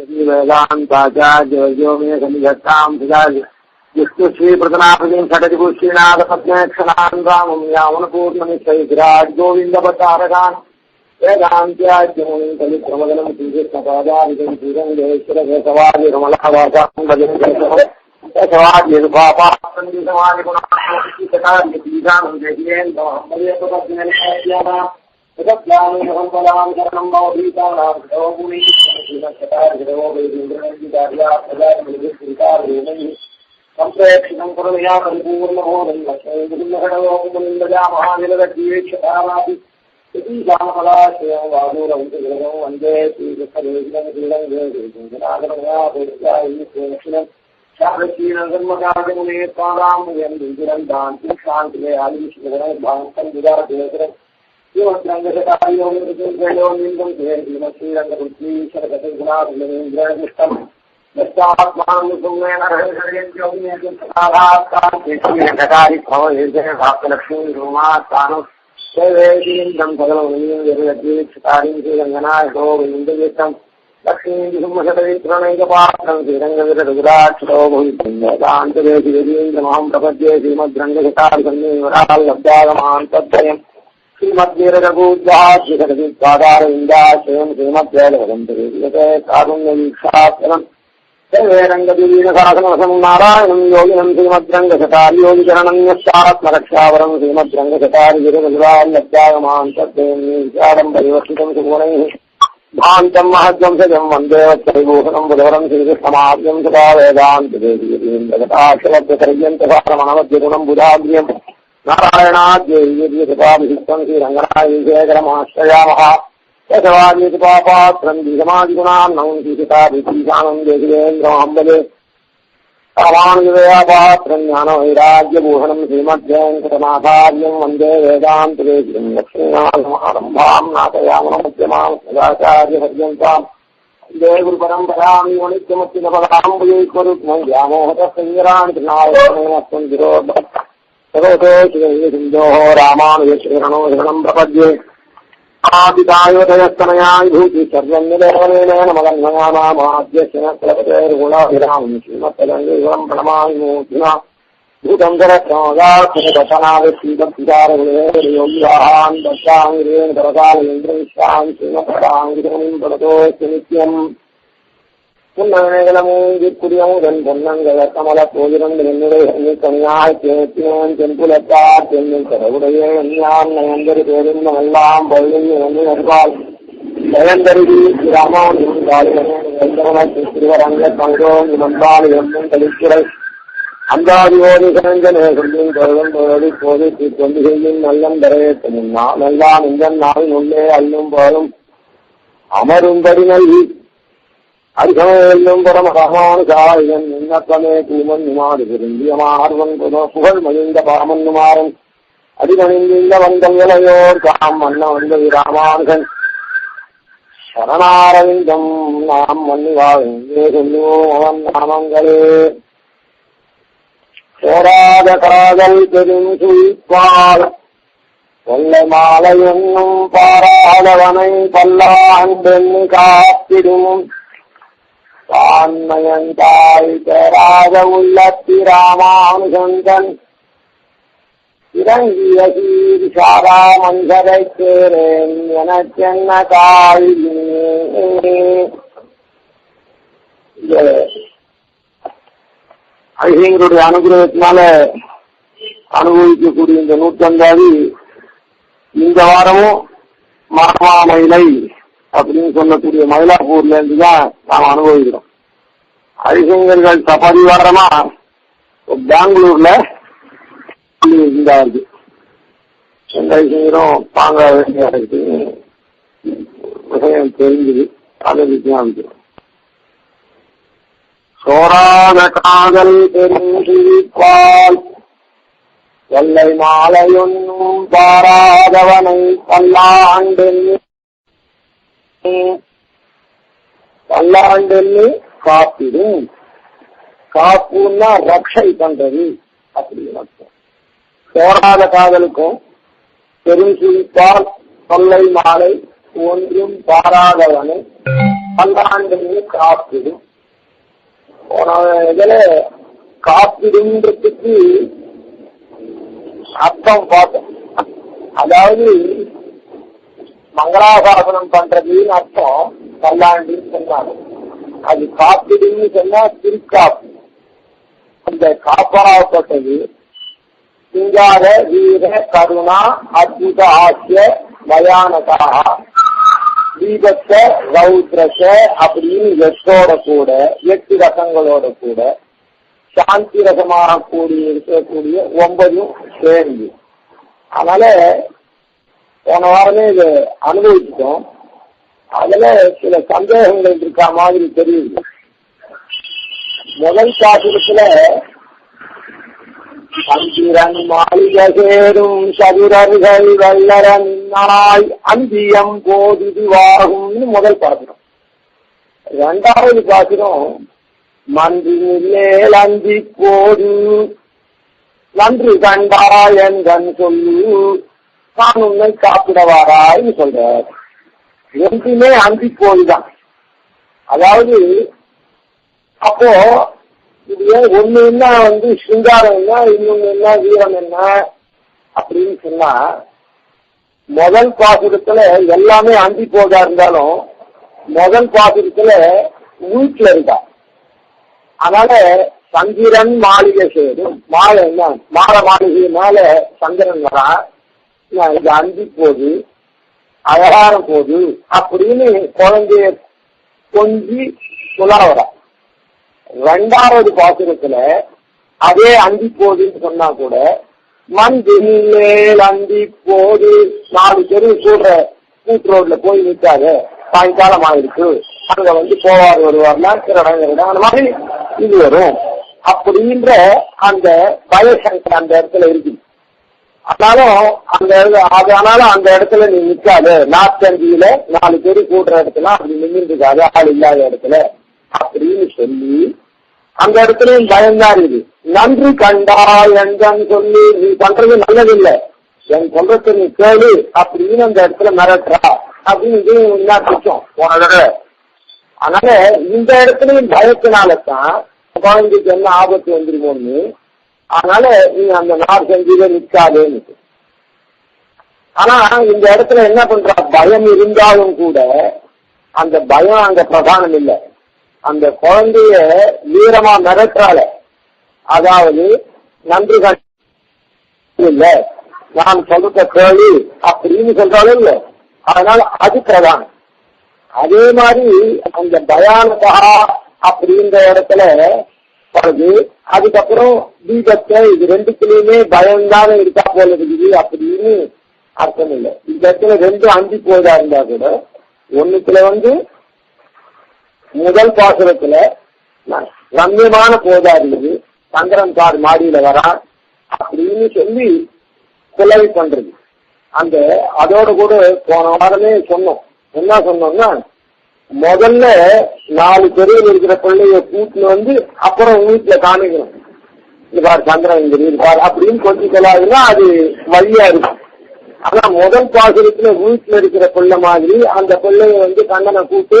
वेदांताचार्यो मे सन्निधत्तां सुजाति विष्णु श्री प्रतनापतिं षटरिपु श्रीनाथ पद्मेक्षणान् रामं यावनपूर्णमित्रैराज गोविन्दपतारकान् वेदान्त्याज्ञमुनिं कलिप्रमदनं श्रीकृष्णपादादिकं श्रीरङ्गेश्वरकेशवादिरमलावासां भजन केशवादिरुपापासन्दिसमादिगुणान् देवीन्द्रमहम्मदेवपद्मेन तत्त्वानुसम्पदां शरणं भवभीतानां संप्रेक्षितं करुणया परिपूर्णबोधं लक्ष्मीर्महणलोकमुनिन्दजामहानिलगद्वीक्षतारापि यतीशामफलाश्रयं वादूरं त्रिगुणं वन्दे श्रीकृष्णदेशिनं श्रीरङ्गेन्द्रनाथोत्साहीक्षणं शारक्षीणं कर्मकार्यमुने त्वादां दुरन्तान् शान्तिले आदिविष्णुगणैर्भान्तं विदारकेसरम् श्रीरङ्गशतायोनिन्दं श्रीरङ्गपुत्रीशरकथगुणात्मनेन्द्रनिष्ठम् दष्टात्मानुसुमेन हरिहरियन्त्योगिनेकारिभवैर्जयभाक्तलक्ष्मीरुमात्तानु शैवेशीन्द्रं सगलमुनीन्द्रयतीक्षतारीं श्रीरङ्गनायको विन्दयितं लक्ष्मीन्दुसुमशतविप्रणैकपात्रं श्रीरङ्गविरगुराक्षरो भवितवेदान्तदेशिवेदीन्द्रमहं प्रपद्ये श्रीमद्रङ्गशतारिसन्निवराल्लब्धागमान् तद्वयम् श्रीमद्वीरघूर्जाश्रीधरविद्वादारविन्दाश्रयं श्रीमद्वेदवदन्तरे कारुण्यवीक्षात्मनं सर्वेरङ्गदीनशासनवशं नारायणं योगिनं श्रीमद्रङ्गशतारियोगिचरणन्यश्चात्मरक्षावरं श्रीमद्रङ्गशतारिगिरिरघुराल्लब्धागमान् तद्वयं परिवर्तितं सुगुणैः भान्तं महद्वंसजं वन्दे वत्सविभूषणं बुधवरं श्रीकृष्णमाद्यं सदा वेदान्तदेशीयतीन्द्रगताक्षरत्यपर्यन्तसारमणमध्यगुणं बुधाग्र्यम् नारायणाद्यैर्यकृपाभिषिक्तं श्रीरङ्गनाथेकरमाश्रयामः केशवादिपापात्रं द्विसमादिगुणान्नं श्रीशिताभिषीशानं देशिवेन्द्रमहम्बले रामानुजदयापात्रं ज्ञानवैराग्यभूषणं श्रीमद्वेङ्कटनाथार्यं वन्दे वेदान्तदेशिकं लक्ष्मीनाथसमारम्भां नाथयामनमध्यमां सदाचार्यपर्यन्तां वन्दे गुरुपरम्परां नित्यमत्तिनपदाम्बुजैकरुक्मं व्यामोहतः नारायणेन गिरोध सर्वतो सिंधोः रामानुजशरणो शरणं प्रपद्ये आदितायोदयस्तनया विभूति सर्वं निदेवनेन मगन्मयानामाद्यशनकलपतेर्गुणाभिरामं श्रीमत्तदङ्गं प्रणमामि मूर्ध्ना भूतं धरत्नोदात्मकथनाविष्णुभक्तिचारगुणेर्योगिवाहान् दत्ताङ्गिरेण परकालेन्द्रविश्रान् श्रीमत्तदाङ्गिरमुनिं प्रणतोऽस्ति नित्यम् புன்னகனமுதன் பொன்னங்கள் கமல போதிரங்கள் என்னுடைய கனியாய் தேத்தினேன் தென்புலத்தார் தென்னில் கடவுடைய எண்ணான் நயந்தரி பேருந்தம் எல்லாம் பள்ளி எண்ணி நண்பால் நயந்தருகி ராமானும் காலிகனே திருவரங்க தங்கோம் நண்பால் என்னும் கழித்துறை அந்தாதியோடு கிழஞ்சனே சொல்லின் தொழும் தொழி போது தொண்டு செய்யும் நல்லம் தரையேற்ற முன்னா நல்லாம் இந்த நாளின் உள்ளே அல்லும் போலும் அமரும்படி நல்கி அரிசமையெல்லும் பரமகாமானுசாரியன் நின்னப்பமே தூமன் நிமாடு பெருந்தியமார்வன் புகழ் மகிழ்ந்த பாமன்னுமாறன் அடிமணிந்த வந்தங்களையோர் காம் மன்ன வந்த ராமானுகன் சரணாரவிந்தம் நாம் மன்னிவாழே சொல்லுவோம் அவன் நாமங்களே போராத காதல் பெரும் சுழிப்பால் கொள்ளை மாலை என்னும் பாராதவனை பல்லாண்டெண்ணி காத்திடும் தான்மயந்தாய் பெறாத உள்ளத்திராமானுசந்தன் இறங்கிய சீர்ஷாரா மஞ்சரை சேரேன் எனக்கென்ன காயிலே. ஐயங்களுடைய அனுகிரகத்தினால அனுபவிக்கக்கூடிய இந்த நூற்றந்தாதி இந்த வாரமும் மாமாமயிலை அப்படின்னு சொல்லக்கூடிய மயிலாப்பூர்ல இருந்துதான் நாம் அனுபவிக்கிறோம். ஹரிசங்கர்கள் சபரிவாரமா பெங்களூர்ல இருந்தாரு. எந்த ஹரிசங்கரும் தாங்க வேண்டிய விஷயம் தெரிஞ்சது. அதை வித்தியாசிக்கிறோம். சோராத காதல் பெருந்திரிப்பால் எல்லை மாலையொன்னும் பாராதவனை பல்லாண்டென்னு காப்பிடும். காப்புன்னா ரக்ஷை பண்றது அப்படின்னு அர்த்தம். சோராத காதலுக்கும் பெரும் சிரிப்பால் தொல்லை மாலை ஒன்றும் பாராதவனை பல்லாண்டு காப்பிடும். போன இதுல காப்பிடுன்றதுக்கு அர்த்தம் பார்த்தோம். அதாவது மங்களாசாசனம் பண்றதுன்னு அர்த்தம் பல்லாண்டுன்னு சொன்னாங்க. அது காப்பிடுன்னு சொன்னா திருக்காப்பு. அந்த காப்பாகப்பட்டது சிங்கார வீர கருணா அத்புத ஆசிய பயானகாக தீபத்த ரௌத்ரச அப்படின்னு 8 கூட 8 ரசங்களோட கூட சாந்தி ரசமாக இருக்கக்கூடிய 9 சேர்ந்து. அதனால போன வாரமே இதை அனுபவிச்சிட்டோம். அதுல சில சந்தேகங்கள் இருக்கா மாதிரி தெரியுது. முதல் பாசுரத்துல சந்திரன் மாளிகை சேரும் சதுரர்கள் வல்லரனாய் அந்தியம் போதுவாகும்னு முதல் பாசுரம். 2வது பாசுரம் மன்றினில் அந்தி போது நன்று கண்டாயன் கண் சொல்லு நான் உன்னை காப்பிடவாராய்ன்னு சொல்றார். ரெண்டுமே அந்தி போதுதான். அதாவது அப்போ இது ஒண்ணு என்ன சிங்காரம் என்ன, இன்னொன்னு என்ன வீரம் என்ன அப்படின்னு சொன்னா, முதல் பாசுரத்துல எல்லாமே அந்தி போதா இருந்தாலும் முதல் பாசுரத்துல வீட்டுல இருக்கா. அதனால சந்திரன் மாளிகை சேரும். மாலை என்ன மாளிகை மேல சந்திரன் வரா, இது அந்தி போது அழகாரம் போது அப்படின்னு குழந்தைய கொஞ்சி சொல்லாவரா. 2வது பாசுரத்துல அதே அந்தி போதுன்னு சொன்னா கூட மண்ணில் அந்தி போது 4 தெரு கூட்டு ரோட்ல போய் நிற்காத, சாயங்காலம் ஆயிருக்கு, அங்க போவார் வருவார்னா அந்த மாதிரி இது வரும் அப்படின்ற அந்த பயசங்கர் அந்த இடத்துல இருக்கு. அதனால அந்த இடத்துல நீ நிற்காது, நாத்தந்தியில 4 பேரு கூடுற இடத்துல அப்படி நின்றுக்காது, ஆள் இல்லாத இடத்துல அப்படின்னு சொல்லி அந்த இடத்துலயும் பயம்தான் இருக்குது. நன்றி கண்டா என்றான்னு சொல்லி நீ பண்றது நல்லதில்லை, என் சொல்றத நீ கேளு அப்படின்னு அந்த இடத்துல மிரட்டுறா அப்படின்னு இது என்ன பிடிச்சோம் போன தடவை. அதனால இந்த இடத்துலயும் பயத்தினாலதான் குழந்தைக்கு என்ன ஆபத்து வந்துருமோன்னு, அதனால நீ அந்த நாற்சந்தியில நிற்காதேன்னு. ஆனா இந்த இடத்துல என்ன பண்றா, பயம் இருந்தாலும் கூட அந்த பயம் அங்க பிரதானம் இல்லை. அந்த குழந்தைய வீரமா மிரட்டுறால, அதாவது நன்றி இல்ல நான் சொல்ற கேள்வி அப்படின்னு சொல்றாலும் இல்ல, அதனால அது பிரதானம். அதே மாதிரி அந்த பயானகா அப்படின்ற இடத்துல வருது. அதுக்கப்புறம் தீபத்தை இது 2த்துலயுமே பயம்தானே இருக்கா போல இருக்குது அப்படின்னு அர்த்தம் இல்லை. இந்த இடத்துல 2 அந்தி போதா இருந்தா கூட ஒண்ணுத்துல முதல் பாசுரத்துல ரம்யமான போதா இருக்குது, சந்திரன் கார் மாடியில வரா அப்படின்னு சொல்லி கொலை பண்றது. அதோட கூட போன வாரமே சொன்னோம். என்ன சொன்னோம்னா, முதல்ல 4 தெருவில் இருக்கிற பிள்ளைய கூட்டுல அப்புறம் வீட்டுல காமிக்கணும், இது பாரு சந்திரன் இங்க இருப்பார் அப்படின்னு கொஞ்சம் சொல்லாதுன்னா அது வழியா இருக்கும். ஆனா முதல் பாசுரத்துல வீட்டுல இருக்கிற பிள்ளை மாதிரி அந்த பிள்ளைய கண்ணனை கூட்டு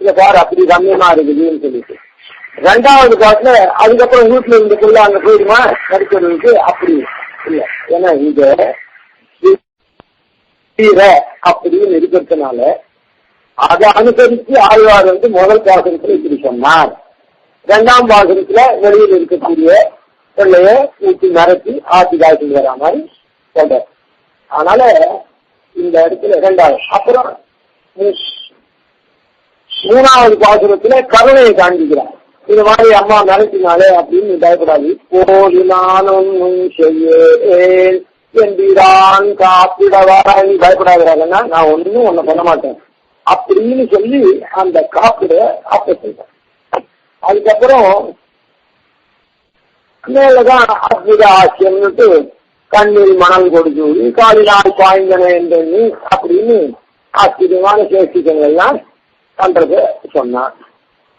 இத பாரு அப்படி ரம்யமா இருக்குதுன்னு சொல்லிட்டு, 2வது பாட்டுல அதுக்கப்புறம் வீட்டுல இருந்த பிள்ளை அங்க போயிடுமா நடிக்கிறதுக்கு அப்படி இல்ல. ஏன்னா இங்க அப்படின்னு இருக்கிறதுனால அதை அனுசரித்து ஆழ்வார் முதல் பாசுரத்துல இப்படி சொன்னார். 2ஆம் பாசுரத்துல வெளியில் இருக்கக்கூடிய பிள்ளைய ஊட்டி மறைச்சி ஆட்சி காய்ச்சி வரா மாதிரி சொல்ற. அதனால இந்த இடத்துல 2வது. அப்புறம் 3வது பாசுரத்துல கருணையை காண்பிக்கிறார். இது மாதிரி அம்மா மிரட்டினாலே அப்படின்னு பயப்படாது, போது நானும் செய்யேன் என்பான் காப்பிடவா நீ பயப்படாதாங்கன்னா நான் ஒன்னும் உன்னை பண்ண மாட்டேன் அப்படின்னு சொல்லி அந்த காப்பிட ஆப்பேன். அதுக்கப்புறம் மேலதான் அற்புத ஆசியம்னுட்டு கண்ணில் மணல் கொடுத்து காலினால் பாய்ந்தன என்று அப்படின்னு ஆச்சரியமான சேஷ்டிகள் எல்லாம் பண்றத சொன்னான்.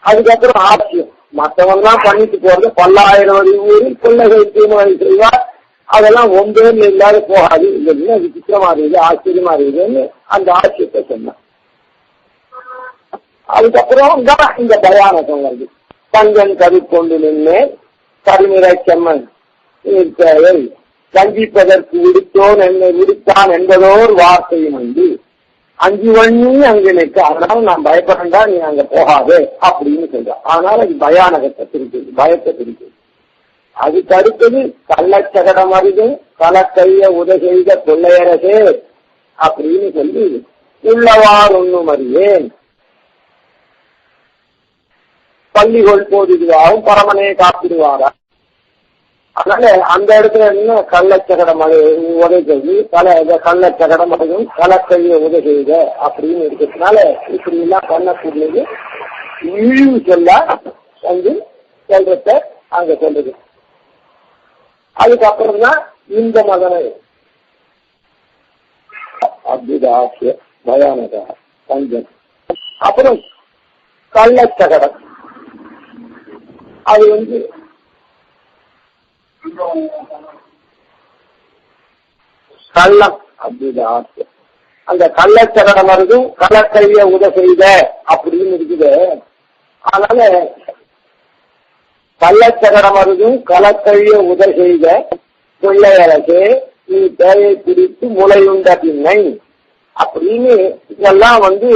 அதுக்கப்புறம் ஆட்சியம் மற்றவங்கலாம் பண்ணிட்டு போறது 10,000 ஊரில் பிள்ளைகள் தீர்மானம் செய்வார், அதெல்லாம் ஒன்றேன்னு இல்லாத போகாது, இது விசித்திரமா இருக்குது ஆச்சரியமா இருக்குதுன்னு அந்த ஆட்சியத்தை சொன்னான். அதுக்கப்புறம் தான் இந்த பயானகம் வருது. கஞ்சன் கருக்கொண்டு நின்று கருநிறை செம்மன் வஞ்சிப்பதற்கு விடுத்தோன் என்னை விடுத்தான் என்பதோர் வார்த்தையும் வந்து 5 வண்ணி அங்கு நிற்க, அதனால நான் பயப்படண்டா, நீ அங்க போகாதே அப்படின்னு சொல்றான். அதனால அது பயானகத்தை பிரிக்குது, பயத்தை பிரிக்குது. அதுக்கு அடுத்தது கள்ளச்சகடம் அருகும் கலக்கைய உதசெய்த கொள்ளையரசே அப்படின்னு சொல்லி உள்ளவார் ஒன்னும் அறியேன் பள்ளிகொள் போதிடுவாரும் பரமனே காப்பிடுவாரா. அதனால அந்த இடத்துல என்ன கள்ளச்சகடம் உதைக்கிறது, கள்ளச்சகடம் அடையும் கலக்கைய உதை செய்த அப்படின்னு இருக்கிறதுனால இப்படி எல்லாம் பண்ணக்கூடியது இழிவு சொல்ல வந்து சொல்றத அங்க சொல்றது. அதுக்கப்புறம் தான் இந்த மதனை அத்புதாசிய பயானக பஞ்சம். அப்புறம் கள்ளச்சகடம் அது வந்து கள்ளம் அத்புதாசிய அந்த கள்ளச்சகடம் இருக்கும் கலக்கைய உத செய்த அப்படின்னு இருக்குது. அதனால கள்ளச்சகடம் இருக்கும் கலக்கைய உத செய்த கொள்ளையரசே நீ தேவை பிடித்து முளையுண்ட பின்னை அப்படின்னு இதெல்லாம் வந்து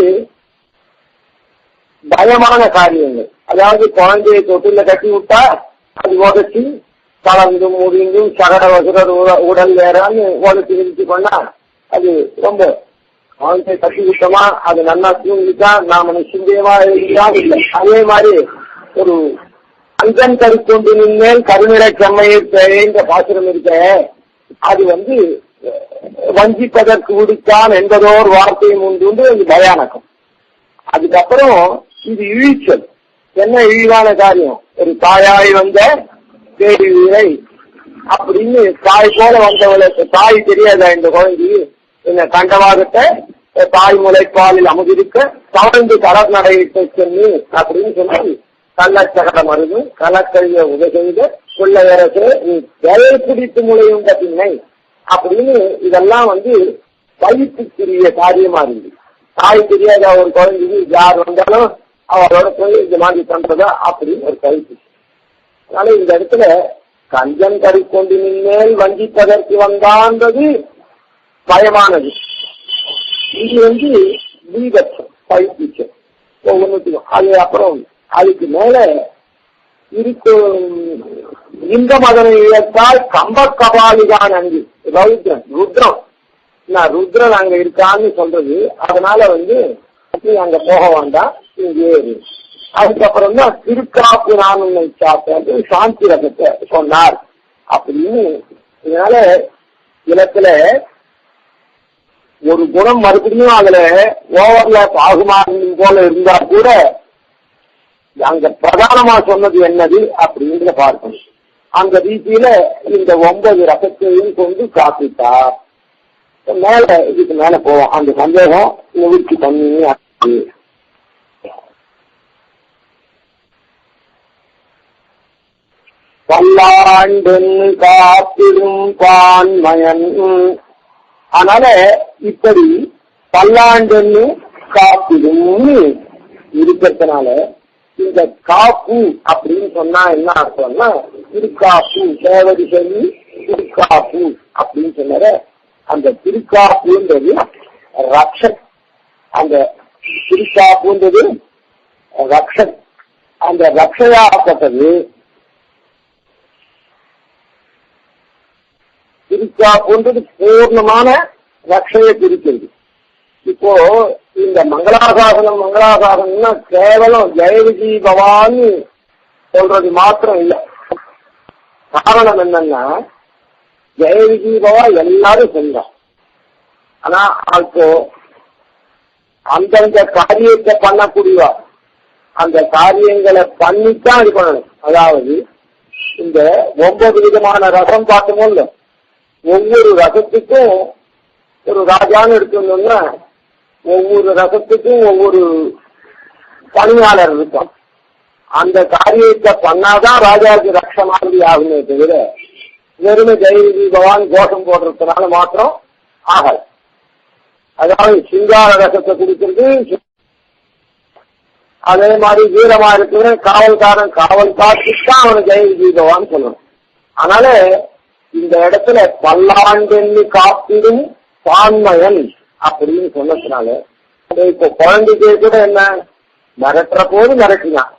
பயமான காரியங்கள். அதாவது குழந்தையை தொட்டில கட்டி விட்டா அது உதச்சி கலந்து முடிந்தும் சகட வசுரர் உடல் வேறான்னு உதச்சி நிறுத்தி பண்ணா அது ரொம்ப குழந்தையை கட்டி விட்டோமா அது நல்லா தூங்கிட்டா நாம நிச்சயமா இருந்தா இல்லை. அதே மாதிரி ஒரு அஞ்சன் கருக்கொண்டு நின்மேல் கருநிலை செம்மையை தேவைன்ற பாசுரம் இருக்க, அது வந்து வஞ்சிப்பதற்கு விடுத்தான் என்பதோர் வார்த்தையும் உண்டு அது பயானகம். அதுக்கப்புறம் இது இழிச்சல். என்ன இழிவான காரியம், ஒரு தாயாய் வந்த தேடி வீரை அப்படின்னு தாய் போல வந்தவளுக்கு தாய் தெரியாதா இந்த குழந்தை என்ன கண்டவாகத்தை தாய் முளைப்பாலில் அமுதிருக்க தவழ்ந்து கடல் நடையிட்டு சென்று அப்படின்னு சொல்லி கள்ளச்சகடம் அருகும் கலக்கைய உதசெய்த கொள்ளையரசே நீ வேலை பிடித்து முளையுண்ட பின்னை அப்படின்னு இதெல்லாம் வந்து பயிற்சிக்குரிய காரியமா இருந்து தாய் தெரியாத ஒரு குழந்தைக்கு யார் வந்தாலும் அவரோட போய் இந்த மாதிரி பண்றதா அப்படின்னு ஒரு பயிற்சி. அதனால இந்த இடத்துல கஞ்சன் கறிக்கொண்டு நின்மேல் வஞ்சிப்பதற்கு வந்தான்றது பயமானது. இது வந்து தீபட்சம் பயிற்சிச்சம் ஒவ்வொன்றுக்கும். அது அப்புறம் அதுக்கு மேல இருக்கும் இந்த மதனை இழத்தால் கம்ப கபாலிதான் அங்கு ரௌத்ரன் ருத்ரம் ருத்ரன் அங்க இருக்கான்னு சொல்றது. அதனால வந்து நீ அங்க போக வேண்டாம், இங்கே இரு. அதுக்கப்புறம் தான் திருக்காப்பு நான் உன்னை சாப்பிட்டு சாந்தி ரகத்தை சொன்னார் அப்படின்னு. இதனால இலத்துல ஒரு குணம் மறுபடியும் அதுல ஓவர்லாப் ஆகுமா போல இருந்தா கூட அங்க பிரதானமா சொன்னது என்னது அப்படின்ற பார்க்கணும். அந்த ரீதியில இந்த 9 ரசத்தையும் கொண்டு காப்பிட்டார். மேல இதுக்கு மேல போவோம். அந்த சந்தேகம் நிவர்த்தி பண்ணி பல்லாண்டின் காப்பிடும் பான்மயன். அதனால இப்படி பல்லாண்டுன்னு காப்பிடும் இருக்கிறதுனால இந்த காப்பு அப்படின்னு சொன்னா என்ன அர்த்தம்னா திருக்காப்பு சேவடி சொல்லி திருக்காப்பு அப்படின்னு சொன்னார அந்த திருக்காப்புன்றது ரக்ஷன். அந்த திருக்காப்புன்றது ரக்ஷன். அந்த ரக்ஷையாகப்பட்டது திருக்காப்புன்றது பூர்ணமான ரக்ஷையை குறிக்கிறது. இப்போ இந்த மங்களாசாசனம்னா கேவலம் ஜெயவிஜி பவான்னு சொல்றது மாத்திரம் இல்லை. காரணம் என்னன்னா ஜெயவிஜி பவா எல்லாரும் சொல்றான். ஆனா அப்போ அந்தந்த காரியத்தை பண்ணக்கூடியவா அந்த காரியங்களை பண்ணித்தான் இது பண்ணணும். அதாவது இந்த 9 விதமான ரசம் பார்த்தோமோ இல்ல, ஒவ்வொரு ரசத்துக்கும் ஒரு ராஜான்னு எடுத்துட்டோம்னா ஒவ்வொரு ரசத்துக்கும் ஒவ்வொரு பணியாளர் இருக்கும். அந்த காரியத்தை பண்ணாதான் ராஜாவுக்கு ரக்ஷ மாதிரி ஆகுமே தவிர வெறுமை ஜெயவிஜி பவான் கோஷம் போடுறதுனால மாத்திரம் ஆகாது. அதாவது சிங்கார ரசத்தை குடிக்கிறது அதே மாதிரி வீரமா இருக்கிற காவல்காரன் காவல் காத்துதான் அவனுக்கு ஜெய விஜயவான்னு சொல்லணும். அதனால இந்த இடத்துல பல்லாண்டெண்ணி காப்பிடும் பான்மயன் அப்படின்னு சொன்னதுனால இப்போ குழந்தைக்கே கூட என்ன மிரட்டுற போது மிரட்டினான்,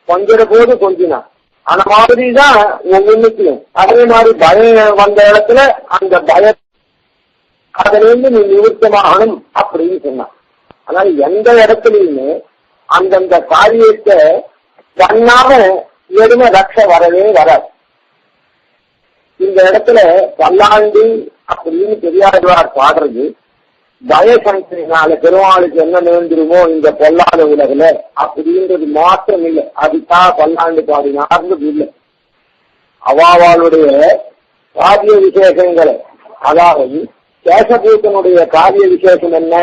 கொஞ்சிற போது கொஞ்சினான். அந்த மாதிரிதான் ஒவ்வொன்றுக்கும். அதே மாதிரி பயம் வந்த இடத்துல அந்த பய அதுல இருந்து நீ நிவர்த்தமாகணும் அப்படின்னு சொன்னான். அதனால எந்த இடத்துலயுமே அந்தந்த காரியத்தை பண்ணாம எதுவுமே ரட்ச வரவே வராது. இந்த இடத்துல பல்லாண்டு அப்படின்னு பெரியாழ்வார் பாடுறது பயசங்கினால பெருமாளுக்கு என்ன நேர்ந்துருமோ இந்த பொல்லாத உலகில அப்படின்றது மாற்றம் இல்லை. அதுதான் பல்லாண்டு பாடினார்ன்றது இல்லை. அவாவாளுடைய காரிய விசேஷங்களை, அதாவது சேஷபூத்தனுடைய காரிய விசேஷம் என்ன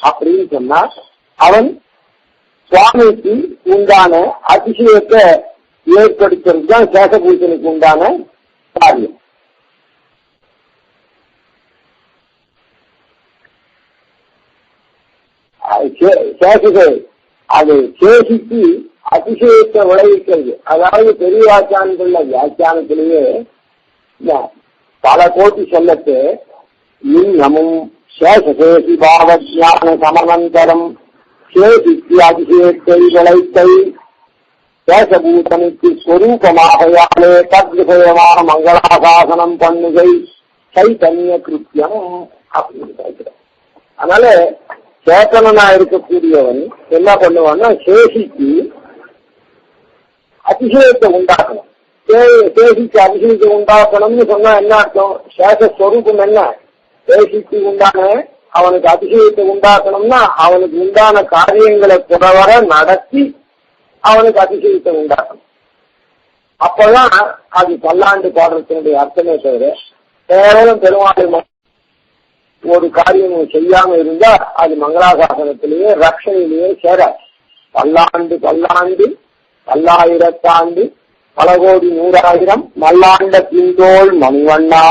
அப்படின்னு சொன்னா அவன் சுவாமிக்கு உண்டான அதிசயத்தை ஏற்படுத்துறது தான் சேஷபூத்தனுக்கு உண்டான காரியம். அது சேஷிக்கு அதிசயத்தை விளைவிக்கிறது. அதாவது பெரிய வியாக்கியானங்கள்ல வியாக்கியானத்திலேயே பல கோட்டி சொல்லத்து லிங்கமும் சேஷசேஷி பாவஜான சமனந்தரம் சேஷிக்கு அதிசயத்தை விளைத்தை சேஷபூதனுக்கு ஸ்வரூபமாகையாலே தத்விஷயமான மங்களாசாசனம் பண்ணுகை சைத்தன்ய கிருத்தியம் அப்படின்னு கேட்கிறேன். அதனால சேத்தனா இருக்கக்கூடியவன் என்ன பண்ணுவான்னா சேஷிக்கு அதிசயத்தை உண்டாக்கணும். சேஷிக்கு அதிசயத்தை உண்டாக்கணும்னு சொன்னா என்ன அர்த்தம்? சேஷஸ்வரூபம் என்ன? சேஷிக்கு உண்டான அவனுக்கு அதிசயத்தை உண்டாக்கணும்னா அவனுக்கு உண்டான காரியங்களை புறவர நடத்தி அவனுக்கு அதிசயத்தை உண்டாக்கணும். அப்பதான் அது பல்லாண்டு பாடுறதுடைய அர்த்தமே தவிர கேவலம் பெருமாள் ஒரு காரியம் செய்யாம இருந்தா அது மங்களாசாசனத்திலேயே ரட்சணையிலேயே சேர. பல்லாண்டு பல்லாண்டு பல்லாயிரத்தாண்டு பல கோடி 100,000 மல்லாண்ட பிந்தோள் மணிவண்ணா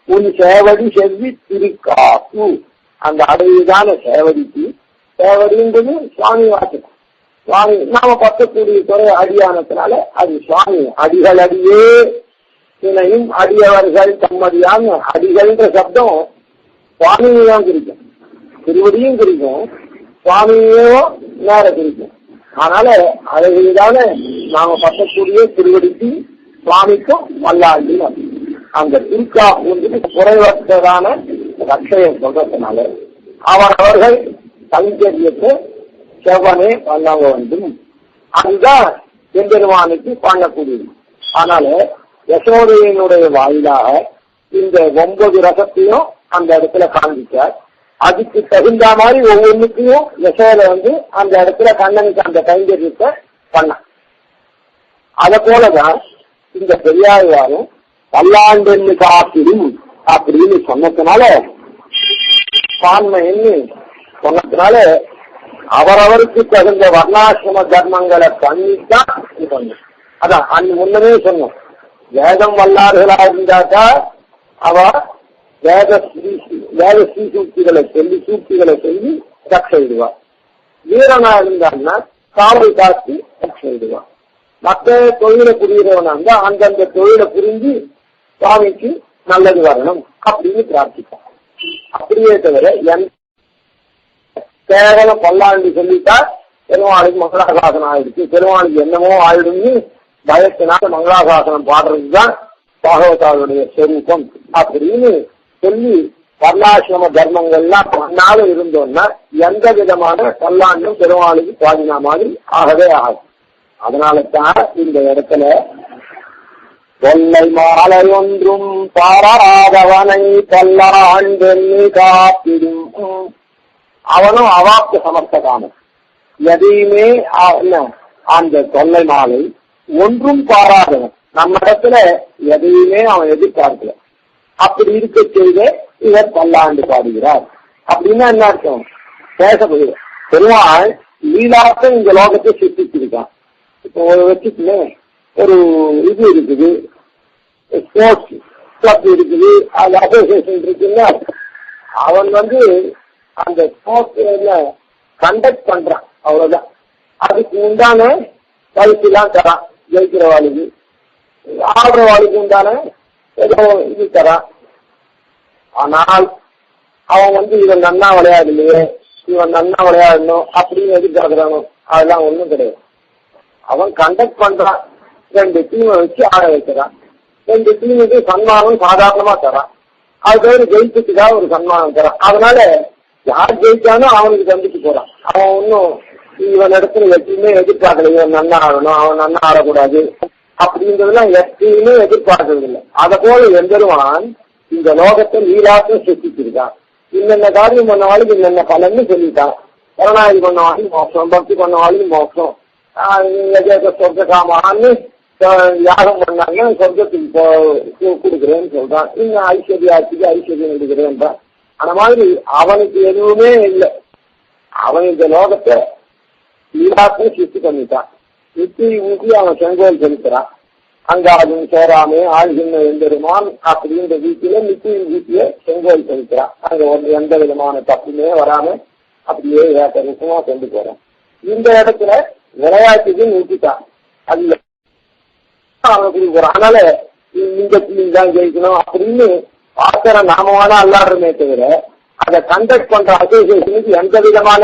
உன் சேவடி செவ்வி திருக்காப்பு. அந்த அடையுதான சேவடிக்கு, சேவடின்றது சுவாமி வாசகம். சுவாமி நாம பக்கக்கூடிய துறை அடியானத்தினால அது சுவாமி அடிகள் அடியே இணையும் அடியவர்கள் தம்மடியான்னு அடிகள்ன்ற சப்தம் சுவாமியையும் குறிக்கும், திருவடியும் குறிக்கும், சுவாமியையும் நேர குறிக்கும். அதனால அதைதான நாம பற்றக்கூடிய திருவடிக்கு சுவாமிக்கும் மல்லாண்டு அந்த திருக்காப்பு குறைவற்றதான ரட்சையை சொல்றதுனால அவர்கள் கைங்கரியத்தை செவ்வனே பண்ண வேண்டும். அதுதான் எம்பெருமானுக்கு பண்ணக்கூடியது. அதனால யசோதையினுடைய வாயிலாக இந்த 9 ரசத்தையும் அந்த இடத்துல காண்பிச்சார். அதுக்கு தகுந்த மாதிரி ஒவ்வொன்றுக்கும் யசோதை அந்த இடத்துல கண்ணனுக்கு அந்த கைங்கரியத்தை பண்ண. அத போலதான் இந்த பெரியாழ்வாரும் பல்லாண்டு காப்பிடும் அப்படின்னு சொன்னதுனால பான்மைன்னு சொன்னதுனால அவரவருக்கு தகுந்த வர்ணாசிரம தர்மங்களை பண்ணித்தான் இது பண்ணும். அதான் முன்னமே சொன்னோம், வேதம் வல்லார்களா இருந்தாக்கா அவ வேத ஸ்ரீசூக்திகளை சொல்லி ரட்சையிடுவார். வீரனா இருந்தான்னா காவல் காத்து ரட்சையிடுவார். மற்ற தொழிலை புரிகிறவனா இருந்தா அந்தந்த தொழிலை புரிஞ்சு சுவாமிக்கு நல்லது வரணும் அப்படின்னு பிரார்த்திப்பான். அப்படியே தவிர கேவலம் பல்லாண்டு சொல்லிட்டா பெருமாளுக்கு மங்களாசாசனம் ஆயிடுச்சு, பெருமாளுக்கு என்னமோ ஆயிடும்னு பயத்தினால மங்களாசாசனம் பாடுறதுதான் பாகவதாவுடைய சொரூபம் அப்படின்னு சொல்லி வர்ணாசிரம தர்மங்கள்லாம் பண்ணால இருந்தோம்னா எந்த விதமான பல்லாண்டும் பெருமாளுக்கு பாடினா மாதிரி ஆகவே ஆகும். அதனால தான் இந்த இடத்துல கொள்ளை மாலை ஒன்றும் பாராதவனை பல்லாண்டு காப்பிடும். அவனும் அவாப்த சமர்த்தகாமன், எதையுமே அந்த கொள்ளை மாலை ஒன்றும் பாராதவன், நம்ம இடத்துல எதையுமே அவன் எதிர்பார்க்கல. அப்படி இருக்க செய்த இவர் பல்லாண்டு பாடுகிறார். அப்படின்னா என்ன அர்த்தம்? பேசப்படுகிற பெருமாள் லீலாத்த இந்த லோகத்தை சிருஷ்டிச்சிருக்கான். இப்போ வச்சுக்கல ஒரு இது இருக்குது, ஸ்போர்ட்ஸ் கிளப் இருக்குது, அது அசோசியேஷன் இருக்குன்னா அவன் அந்த ஸ்போர்ட்ஸ் கண்டக்ட் பண்றான், அவ்வளவுதான். அதுக்கு உண்டான பரிசுலாம் தரான். ஜெயிக்கிறவாளுக்கு ஆடுறவாளுக்கு உண்டான ஏதோ இது தரான். ஆனால் அவன் இவன் நன்னா விளையாடலையே, இவன் நன்னா விளையாடணும் அப்படின்னு எதிர்பார்க்கிறானோ அதெல்லாம் ஒண்ணும் கிடையாது. அவன் கண்டக்ட் பண்றான், 2 டீமை வச்சு ஆட வைக்கிறான். 2 டீமுக்கு சன்மானம் சாதாரணமா தரான். அது பேரு ஜெயிச்சதுக்காக ஒரு சன்மானம் தரான். அதனால யார் ஜெயிச்சாலும் அவனுக்கு தந்துட்டு போறான். அவன் ஒன்னும் இவன் இடத்துல எப்பயுமே எதிர்பார்க்கல இவன் நன்னா ஆடணும், அவன் நன்னா ஆடக்கூடாது அப்படின்றதுலாம் எப்பயுமே எதிர்பார்க்கறது இல்லை. அதை போல எம்பெருமான் இந்த லோகத்தை நீலாட்டம் சிருஷ்டிச்சிருக்கான். இன்னென்ன காரியம் பண்ணவாளுக்கு இன்னென்ன பலன்னு சொல்லிட்டான். கருணாதி பண்ணவாளுக்கு மோட்சம், பக்தி பண்ணவாளுக்கு மோட்சம், சொர்க்க காமான்னு யாகம் பண்ணாங்க சொர்க்கத்துக்கு கொடுக்குறேன்னு சொல்றான். இன்னும் ஐஸ்வர்யாட்சிக்கு ஐஸ்வர்யம் எடுக்கிறேன்றான். அந்த மாதிரி அவனுக்கு எதுவுமே இல்லை. அவன் இந்த லோகத்தை நீலாட்டம் சிருஷ்டி பண்ணிட்டான். நித்தி ஊட்டி அவன் செங்கோல் செலுத்துறான். அங்காதும் சேராமே ஆழ்கின்ற எம்பெருமான் அப்படின்ற வீட்டில நித்தியின் வீட்டில செங்கோல் செலுத்துறான். அங்க எந்த விதமான தப்புமே வராம அப்படியே ஏக்கமா கொண்டு போறான். இந்த இடத்துல விளையாட்டுக்கு நிறுத்திட்டான். அதுல அவன் கொடுக்குறான். அதனால இந்த டீம் தான் ஜெயிக்கணும் அப்படின்னு பார்க்கிற நாமவான அல்லாடுறமே தவிர அதை கண்டக்ட் பண்ற அசோசியேஷனுக்கு எந்த விதமான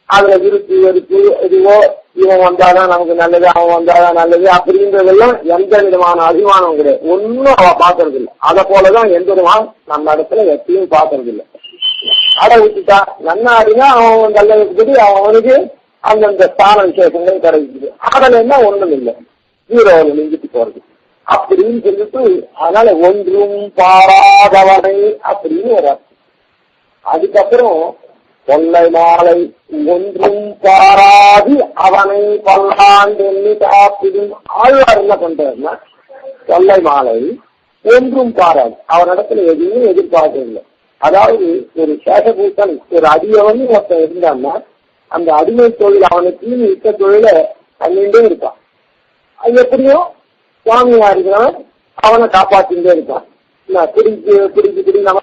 அதுல விருப்பு வெறுப்பு எதுவோ இவன் வந்தாதான் நமக்கு நல்லது, அவன் வந்தாதான் நல்லது அப்படின்றதெல்லாம் எந்த விதமான அபிமானம் கிடையாது. ஒன்னும் அவன் பாக்குறது இல்லை. அதை போலதான் எம்பெருமான் நம்ம இடத்துல எப்பயும் பாக்குறது இல்லை. அட விட்டுட்டா நன்னா ஆடினா அவன் நல்லதுக்கு அவனுக்கு அந்தந்த ஸ்தான விசேஷங்கள் கிடைக்குது. ஆடலைன்னா ஒண்ணும் இல்லை, ஹீரோவில் நிஞ்சிட்டு போறது அப்படின்னு சொல்லிட்டு அதனால ஒன்றும் பாராதவனை அப்படின்னு ஒரு அர்த்தம். அதுக்கப்புறம் கொள்ளை மாலை ஒன்றும் பாராது அவனை பல்லாண்டு எண்ணி காப்பிடும். ஆழ்வார் என்ன பண்றாருன்னா கொள்ளை மாலை ஒன்றும் பாராது, அவனிடத்துல எதுவுமே எதிர்பார்க்கவில்லை. அதாவது ஒரு சேஷபூசன் ஒரு அடியவன் ஒருத்தன் இருந்தான்னா அந்த அடிமை தொழில் அவனுக்கு இட்ட தொழில பண்ணிட்டே இருக்கான். அது எப்படியோ சுவாமியா இருக்கிறவன் அவனை காப்பாற்றிட்டே இருக்கான். பிடிக்கு நம்ம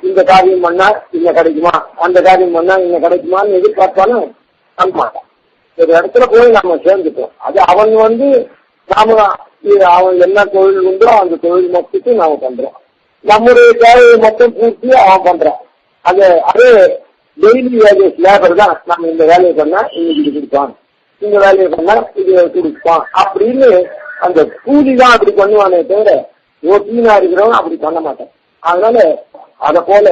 இந்த காரியம் பண்ணா இங்க கிடைக்குமா, அந்த காரியம் பண்ணா இங்க கிடைக்குமான்னு எதிர்பார்த்தாலும் பண்ண மாட்டான். ஒரு இடத்துல போய் நம்ம சேர்ந்துட்டோம். அது அவன் நாம அவன் என்ன தொழில் உண்டோ அந்த தொழில் மொத்தத்தை நாம பண்றோம். நம்முடைய தேவையை மொத்தம் பூர்த்தி அவன் பண்றான். அது டெய்லி வேஜஸ் லேபர் தான். நம்ம இந்த வேலையை பண்ணா இன்னைக்கு இது கொடுப்பான், இந்த வேலையை பண்ணா இது கொடுப்பான் அப்படின்னு அந்த கூலி தான் அப்படி பண்ணுவானே தவிர ஓட்டினா இருக்கிறவன் அப்படி பண்ண மாட்டான். அதனால அத போல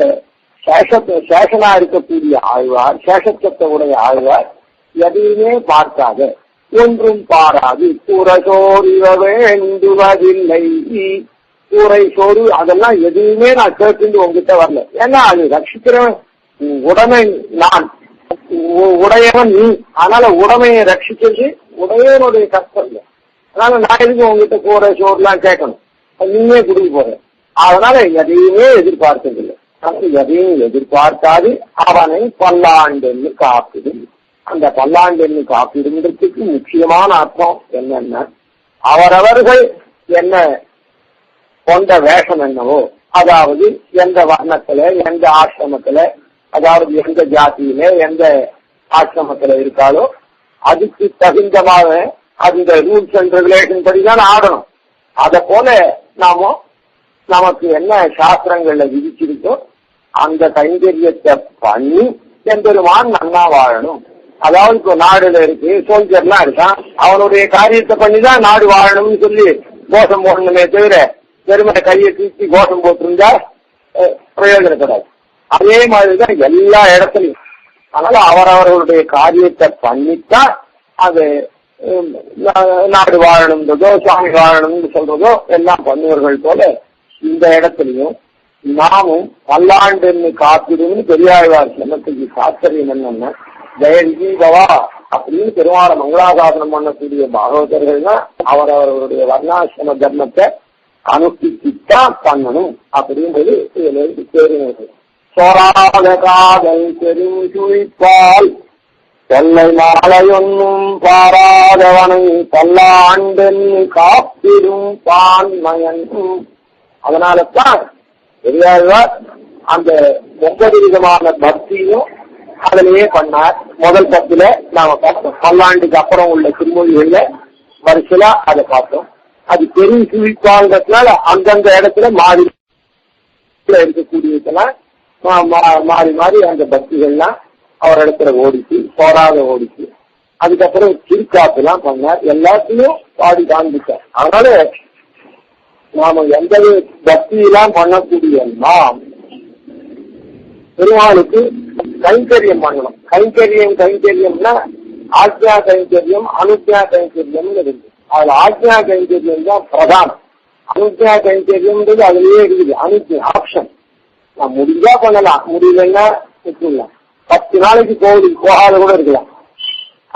சேஷனா இருக்கக்கூடிய ஆழ்வார், சேஷத்தை உடைய ஆழ்வார் எதையுமே பார்க்காத ஒன்றும் பாராது கூரைசோறு வேண்டுவதில்லை. கூரை சோறு அதெல்லாம் எதுவுமே நான் கேட்டு உங்ககிட்ட வரல. ஏன்னா அது ரட்சிக்கிறவன் உடமை நான், உடையவன் நீ. அதனால உடமையை ரட்சிக்கிறது உடையவனுடைய கஷ்டம் இல்லை. அதனால நான் எதுக்கு உங்ககிட்ட கூரை சோறுலாம் கேட்கணும், நீயே குடிக்க போற. அதனால எதையுமே எதிர்பார்க்கவில்லை. எதையும் எதிர்பார்க்காது அவனை பல்லாண்டென்னு காப்பிடும். அந்த பல்லாண்டென்னு காப்பிடுங்கிறதுக்கு முக்கியமான அர்த்தம் என்னன்னா அவரவர்கள் என்ன கொண்ட வேஷம் என்னவோ, அதாவது எந்த வர்ணத்துல எந்த ஆசிரமத்துல, அதாவது எந்த ஜாதியில எந்த ஆசிரமத்துல இருக்காளோ அதுக்கு தகுந்தமாக அந்த ரூல்ஸ் அண்ட் ரெகுலேஷன் படிதான் ஆடணும். அத போல நமக்கு என்ன சாஸ்திரங்கள்ல விதிச்சிருக்கோ அந்த கைங்கரியத்தை பண்ணி எம்பெருமான் நன்னா வாழணும். அதாவது இப்போ நாடுல இருக்கு, சோல்ஜர்லாம் இருக்கான், அவனுடைய காரியத்தை பண்ணிதான் நாடு வாழணும்னு சொல்லி கோஷம் போடணுமே தவிர பெருமை கையை தூக்கி கோஷம் போட்டிருந்தா பிரயோஜனப்படாது. அதே மாதிரிதான் எல்லா இடத்துலையும். அதனால அவரவர்களுடைய காரியத்தை பண்ணித்தான் அது நாடு வாழணும்ன்றதோ சுவாமி வாழணும்னு சொல்றதோ எல்லாம் பண்ணுவர்கள் போல இந்த இடத்துலயும் நாமும் பல்லாண்டுன்னு காப்பிடுன்னு பெரியாழ்வார் சொன்னதுக்கு சாஸ்திரியம் என்னன்னா ஜெயந்தி பவா அப்படின்னு பெருமாளை மங்களாசாசனம் பண்ணக்கூடிய பாகவதர்கள்னா அவரவர்களுடைய வர்ணாசிரம தர்மத்தை அனுஷ்டிச்சுத்தான் பண்ணணும் அப்படின்றது இதுல இருந்து தெரியுது. சோராத காதல் பெரும் சுழிப்பால் கொள்ளை மாலையொன்னும் பாராதவனை பல்லாண்டென்னு காப்பிடும் பான்மயனும். அதனாலதான் பெரியாழ்வார் அந்த 9 விதமான பக்தியும் அதுலயே பண்ணார். முதல் 10ல நாம பார்த்தோம். பல்லாண்டுக்கு அப்புறம் உள்ள திருமொழிகள்ல வரிசையில அதை பார்த்தோம். அது பெரிய சுழிப்பாங்கிறதுனால அந்தந்த இடத்துல மாறி இருக்கக்கூடியதெல்லாம் மாறி மாறி அந்த பக்திகள்லாம் அவர் இடத்துல ஓடிச்சு, போராத ஓடிச்சு. அதுக்கப்புறம் திருக்காப்புலாம் பண்ணார். எல்லாத்தையும் பாடி காண்பிச்சார். அதனால நாம எந்த பக்தியெல்லாம் பண்ணக்கூடிய நாம் பெருமாளுக்கு கைங்கரியம் பண்ணணும். கைங்கரியம்னா ஆக்ஞா கைங்கரியம், அனுஜ்ஞா கைங்கரியம் இருக்கு. அதுல ஆக்ஞா கைங்கரியம் தான் பிரதானம். அனுஜ்ஞா கைங்கரியம்ன்றது அதுலயே இருக்குது. அனுஜ்ஞா ஆப்ஷன். நான் முடிஞ்சா பண்ணலாம், முடியலன்னா விட்டுலாம். 10 நாளைக்கு கோவிலுக்கு போகாத கூட இருக்கலாம்.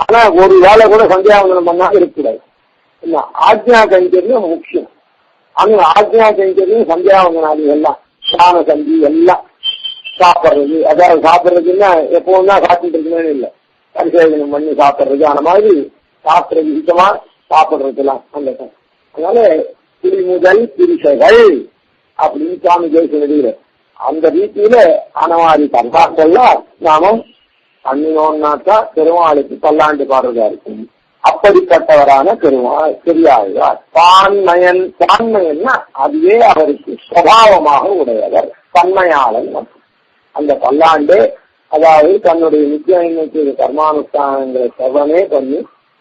ஆனா ஒரு வேலை கூட சந்தியாவந்தனம் பண்ணா இருக்கக்கூடாது. ஆக்ஞா கைங்கரியம் முக்கியம். அந்த ஆக்ஞா கைங்கரியம் சந்தியாவந்தனாதி எல்லாம் ஸ்நான சந்தி எல்லாம் சாப்பிட்றது. அதாவது சாப்பிட்றதுன்னா எப்பவும் தான் சாப்பிட்டு இருக்கணும்னு இல்லை, பரிசோதனை பண்ணி சாப்பிட்றது. அந்த மாதிரி சாப்பிட்றது விதமா சாப்பிட்றதுலாம் அந்த. அதனால திரு முதல் திரிசைகள் அப்படின்னு சுவாமி ஜெயிச்சு எழுதுகிறார். அந்த ரீதியில அனவாரி பல்லாண்டெல்லாம் நாமும் பண்ணினோம்னாக்கா பெருமாளுக்கு பல்லாண்டு பாடுறதா இருக்கும். அப்படிப்பட்டவரான பெரியாழ்வார் பான்மையன்னா அதுவே அவருக்கு சுபாவமாக உடையவர், தன்மையாளன். அந்த பல்லாண்டு அதாவது தன்னுடைய நித்திய கர்மானுஷ்டானங்களை செவனே பண்ணி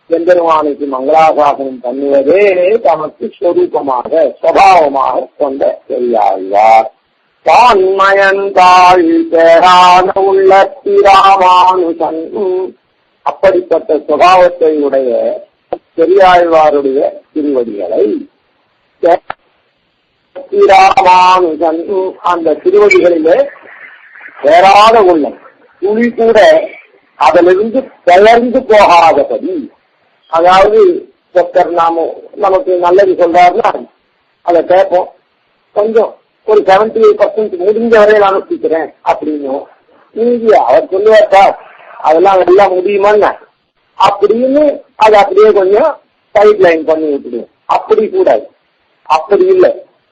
எம்பெருமானுக்கு மங்களாசாசனம் பண்ணுவதே தமக்கு ஸ்வரூபமாக சுபாவமாக கொண்ட பெரியாழ்வார். தான்மயன் தாழ் பேரான உள்ள ஸ்ரீராமானுசன். அப்படிப்பட்ட சுபாவத்தை உடைய பெரியாழ்வாருடைய திருவடிகளை ஸ்ரீராமானுசன் அந்த திருவடிகளிலே பேராத உள்ளம் துளி கூட அதிலிருந்து பெயர்ந்து போகாதபடி. அதாவது டாக்டர் நமக்கு நல்லது சொல்றாருன்னா அதை கேட்போம், கொஞ்சம் ஒரு 78% முடிஞ்ச வரையில் அனுப்பிக்கிறேன் அப்படின்னு நீங்க அவர் சொல்லுவார்ப்பா அதெல்லாம் எல்லாம் முடியுமான்னு அப்படின்னு அதை அப்படியே கொஞ்சம் சைட் லைன் பண்ணி விட்டுடுவோம். அப்படி கூடாது, அப்படி இல்லை.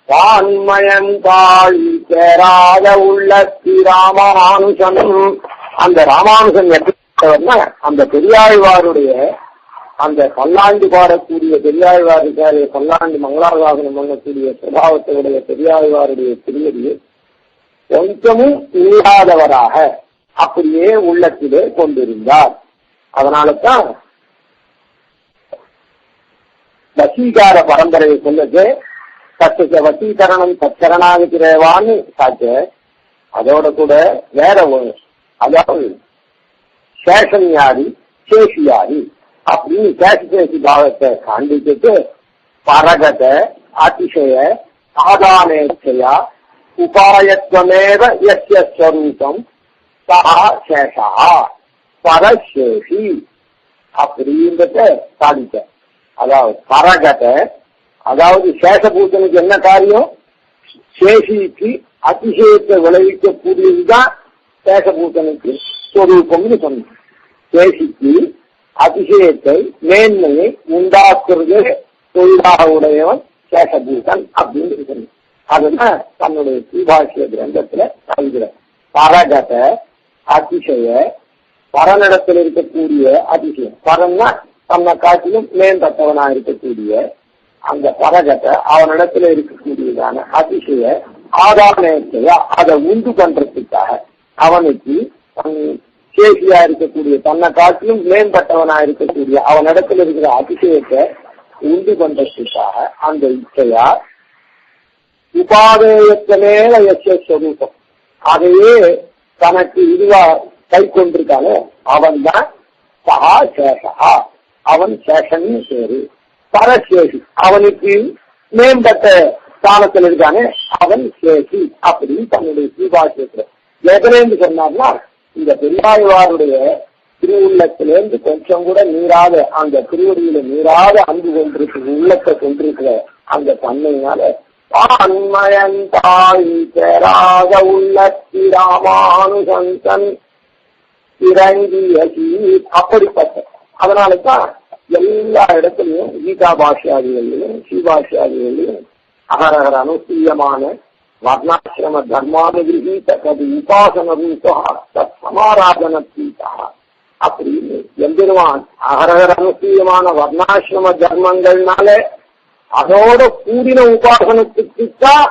வான்மயன் தாழ் பேராத உள்ள ஸ்ரீராமானுசன். அந்த ராமானுசன் எப்படின்னா அந்த பெரியாழ்வாருடைய அந்த பல்லாண்டு பாடக்கூடிய பெரியாழ்வாருக்காரிய பல்லாண்டு மங்களாசாசனம் பண்ணக்கூடிய சுபாவத்தையுடைய பெரியாழ்வாருடைய திருவடியை கொஞ்சமும் இல்லாதவராக அப்படியே உள்ளத்திலே கொண்டிருந்தார். அதனால்தான் வசீகார பரம்பரையை சொல்லது தத்துவ வசீகரணம் தச்சரணாகிறவான்னு சாச்சு. அதோட கூட வேற அதாவது சேஷன்யாரி சேஷியாரி அப்படின்னு சேஷி பாவத்தை காண்பிச்சுட்டு பரகத அதிசய சாதானேச்சையா உபாயத்வமேவ யஸ்ய ஸ்வரூபம் சஹா சேஷா பரசேஷி அப்படின்றத சாதிக்க. அதாவது பரகத அதாவது சேஷபூசனுக்கு என்ன காரியம், சேஷிக்கு அதிசயத்தை விளைவிக்கக்கூடியதுதான் சேஷபூசனுக்கு ஸ்வரூபம்னு சொன்ன. சேஷிக்கு அதிசயத்தை மேன்மையை உண்டாக்குறது தொழிலாக உடையவன் சேஷபூசன் அப்படின்னு சொன்ன. அதுதான் தன்னுடைய ஸ்ரீபாஷ்ய கிரந்தத்துல சொல்கிற. பரகத அதிசய பரனிடத்தில் இருக்கக்கூடிய அதிசயம். பரன்னா தன்னை காட்டிலும் மேம்பட்டவனா இருக்கக்கூடிய அந்த பரகத அவனிடத்துல இருக்கக்கூடியதான அதிசய ஆதாரத்தையா அதை உண்டு பண்றதுக்காக அவனுக்கு சேஷியா இருக்கக்கூடிய தன்னை காட்டிலும் மேம்பட்டவனா இருக்கக்கூடிய அவனிடத்துல இருக்கிற அதிசயத்தை உண்டு பண்றதுக்காக அந்த இச்சையா உபாதேயத்திலேல யஸ்வரூபம் அதையே தனக்கு இதுவா கை கொண்டிருக்கானோ அவன் தான் சஹா சேஷா. அவன் சேஷன் பேரு. பரசேஷி அவனுக்கு மேம்பட்ட ஸ்தானத்தில் இருக்கானே அவன் சேஷி அப்படின்னு தன்னுடைய ஸ்ரீபாஷ்யத்துல எதிலேந்து சொன்னார்னா இந்த பெரியாழ்வாருடைய திருவுள்ளத்திலேருந்து கொஞ்சம் கூட நீராத அந்த திருவடியில நீராத அன்பு கொண்டிருக்கிற உள்ளத்தை கொண்டிருக்கிற அந்த தன்மையினால ஆன்மயன் தாய் பெறாத உள்ள ஸ்ரீராமானுசன் இறங்கிய அப்படிப்பட்ட. அதனாலதான் எல்லா இடத்துலையும் கீதா பாஷ்யாதிகளிலும் ஸ்ரீபாஷ்யாதிகளிலும் அகரகர அனுசீயமான வர்ணாசிரம தர்மானுகிரகீத தது உபாசன ரூபா தத் சமாராதன தீதா அப்படின்னு எம்பெருமான் அகரகர அனுசீயமான வர்ணாசிரம தர்மங்கள்னால அதோட கூடின உபாசனத்துக்குத்தான்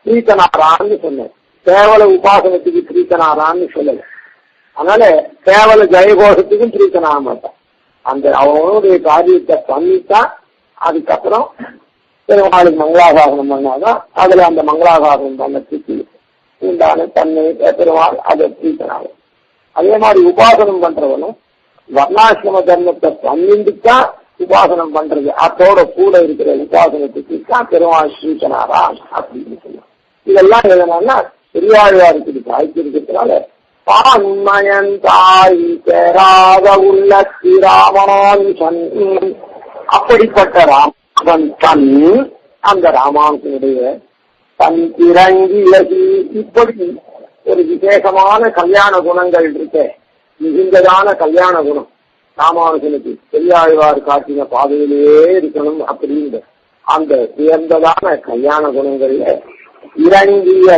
பிரீத்தனாரான்னு சொன்னேன். கேவல உபாசனத்துக்கு பிரீத்தனாரான்னு சொல்லல. அதனால கேவல ஜெயகோஷத்துக்கும் பிரீத்தனாக மாட்டான். அந்த அவனுடைய காரியத்தை பண்ணித்தான் அதுக்கப்புறம் பெருமாளுக்கு மங்களாசாசனம் பண்ணாதான் அதுல அந்த மங்களாசாசனம் பண்ணத்துக்கு உண்டான தன்மை பெருமாள் அதை பிரீத்தனாகும். அதே மாதிரி உபாசனம் பண்றவனும் வர்ணாசிரம தர்மத்தை பண்ணிட்டுத்தான் உபாசனம் பண்றது. அதோட கூட இருக்கிற உபாசனத்துக்கு தான் பெருமாள் ஸ்ரீகனாரான் அப்படின்னு சொல்லுவாங்க. இதெல்லாம் எதனா பெரியாழ்வாருக்கு சாய்ச்சிருக்கிறதுனால பான்மயன் தாய் பெறாத உள்ள ஸ்ரீராமானுஷன் அப்படிப்பட்ட ராமன் தன் அந்த ராமானுஷனுடைய தன் இறங்கி இப்படி ஒரு விசேஷமான கல்யாண குணங்கள் இருக்க மிகுந்ததான கல்யாண குணம் ராமானுஜனுக்கு பெரியாழ்வார் காட்டின பாதையிலேயே இருக்கணும் அப்படின்ற அந்த உயர்ந்ததான கல்யாண குணங்கள்ல இறங்கிய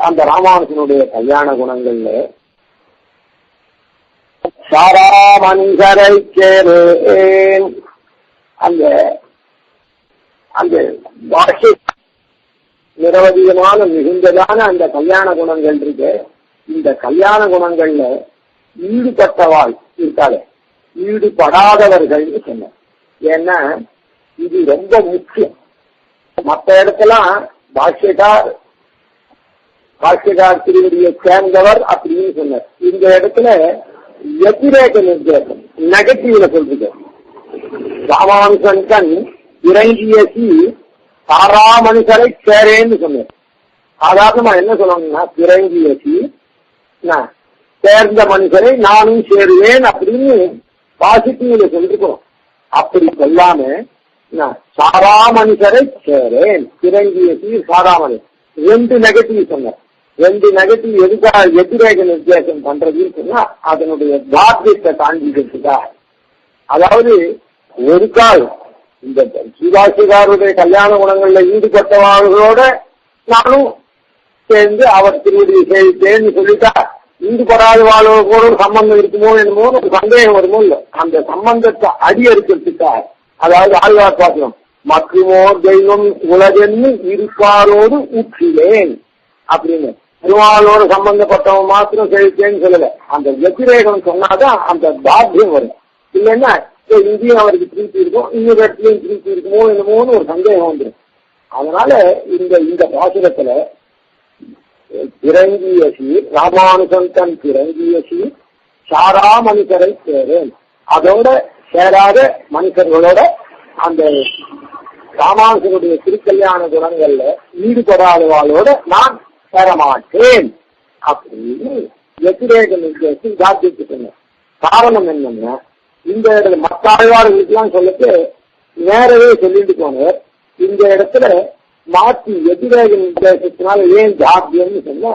அந்த ராமானுஜனுடைய கல்யாண குணங்கள்ல சாரா மனிதரை சேரேன் அந்த அந்த பாஷை நிரவதிகமான மிகுந்ததான அந்த கல்யாண குணங்கள் இருக்கு. இந்த கல்யாண குணங்கள்ல ஈடுபட்டவாள் இருக்காளே ஈடுபடாதவர்கள் சொன்ன. ஏன்னா இது ரொம்ப முக்கியம். மற்ற இடத்துலாம் பாஷ்யக்கார் திருவடியை சேர்ந்தவர் அப்படின்னு சொன்னார். இந்த இடத்துல எதிரேக நிர்தேசம் நெகட்டிவ்ல சொல்றது. ராமானுஜன் கண் இறங்கியசி சாரா மனுஷரை சேரேன்னு சொன்னார். சாதாரணமா என்ன சொல்லணும்னா இறங்கியசி சேர்ந்த மனுஷரை நானும் சேருவேன் அப்படின்னு பாசிட்டிவ்ல சொல்லிருக்கணும். அப்படி சொல்லாம சாரா மனுஷரை சேரேன் இறங்கியசி சாரா மனுஷன் ரெண்டு நெகட்டிவ் சொன்னார். ரெண்டு நெகட்டிவ் எதுக்காக எதிரேக நிர்தேசம் பண்றதுன்னு சொன்னா அதனுடைய பாத்தியத்தை தாண்டிக்கிறதுக்கா. அதாவது ஒரு கால் இந்த ஸ்ரீபாஷ்யக்காருடைய கல்யாண குணங்கள்ல ஈடுபட்டவர்களோட நானும் சேர்ந்து அவர் திருவடியை சேவித்தேன்னு சொல்லிட்டா ஈடுபடாதவாளோட கூட ஒரு சம்பந்தம் இருக்குமோ என்னமோ ஒரு சந்தேகம் வருமோ இல்ல. அந்த சம்பந்தத்தை அடியறுக்கிறதுக்காக அதாவது ஆழ்வார் பாத்திரம் மற்றுமோ தெய்வம் உலகென்னு இருப்பாரோடு ஊற்றிலேன் அப்படின்னு திருவாளோடு சம்பந்தப்பட்டவன் மாத்திரம் சேவித்தேன்னு சொல்லல. அந்த வெற்றிரேகம் சொன்னாதான் அந்த பாத்தியம் வரும். இல்லைன்னா இங்கேயும் அவருக்கு திருப்தி இருக்கும், இன்னொரு இடத்துலயும் திருப்தி இருக்குமோ என்னமோன்னு ஒரு சந்தேகம் வந்துடும். அதனால இந்த பாசுரத்துல திறங்கிய சீர் ராமானுஜன் தன் திறங்கிய சீர் சாரா மனுஷரை சேரேன். அதோட சேராத மனுஷர்களோட அந்த ராமானுஜனுடைய திருக்கல்யாண குணங்கள்ல ஈடுபடாதவாளோட நான் சேரமாட்டேன் அப்படின்னு வெற்றிரேக நிர்தேசி ஜாத்திக்கு சொன்னேன். காரணம் என்னன்னா இந்த இடத்துல மற்ற ஆழ்வார்களுக்கெல்லாம் சொல்லிட்டு நேரவே சொல்லிட்டு போனவர் இந்த இடத்துல மாற்றி எதிரேக நிர்தேசத்தினால ஏன் ஜாத்தியம்னு சொன்ன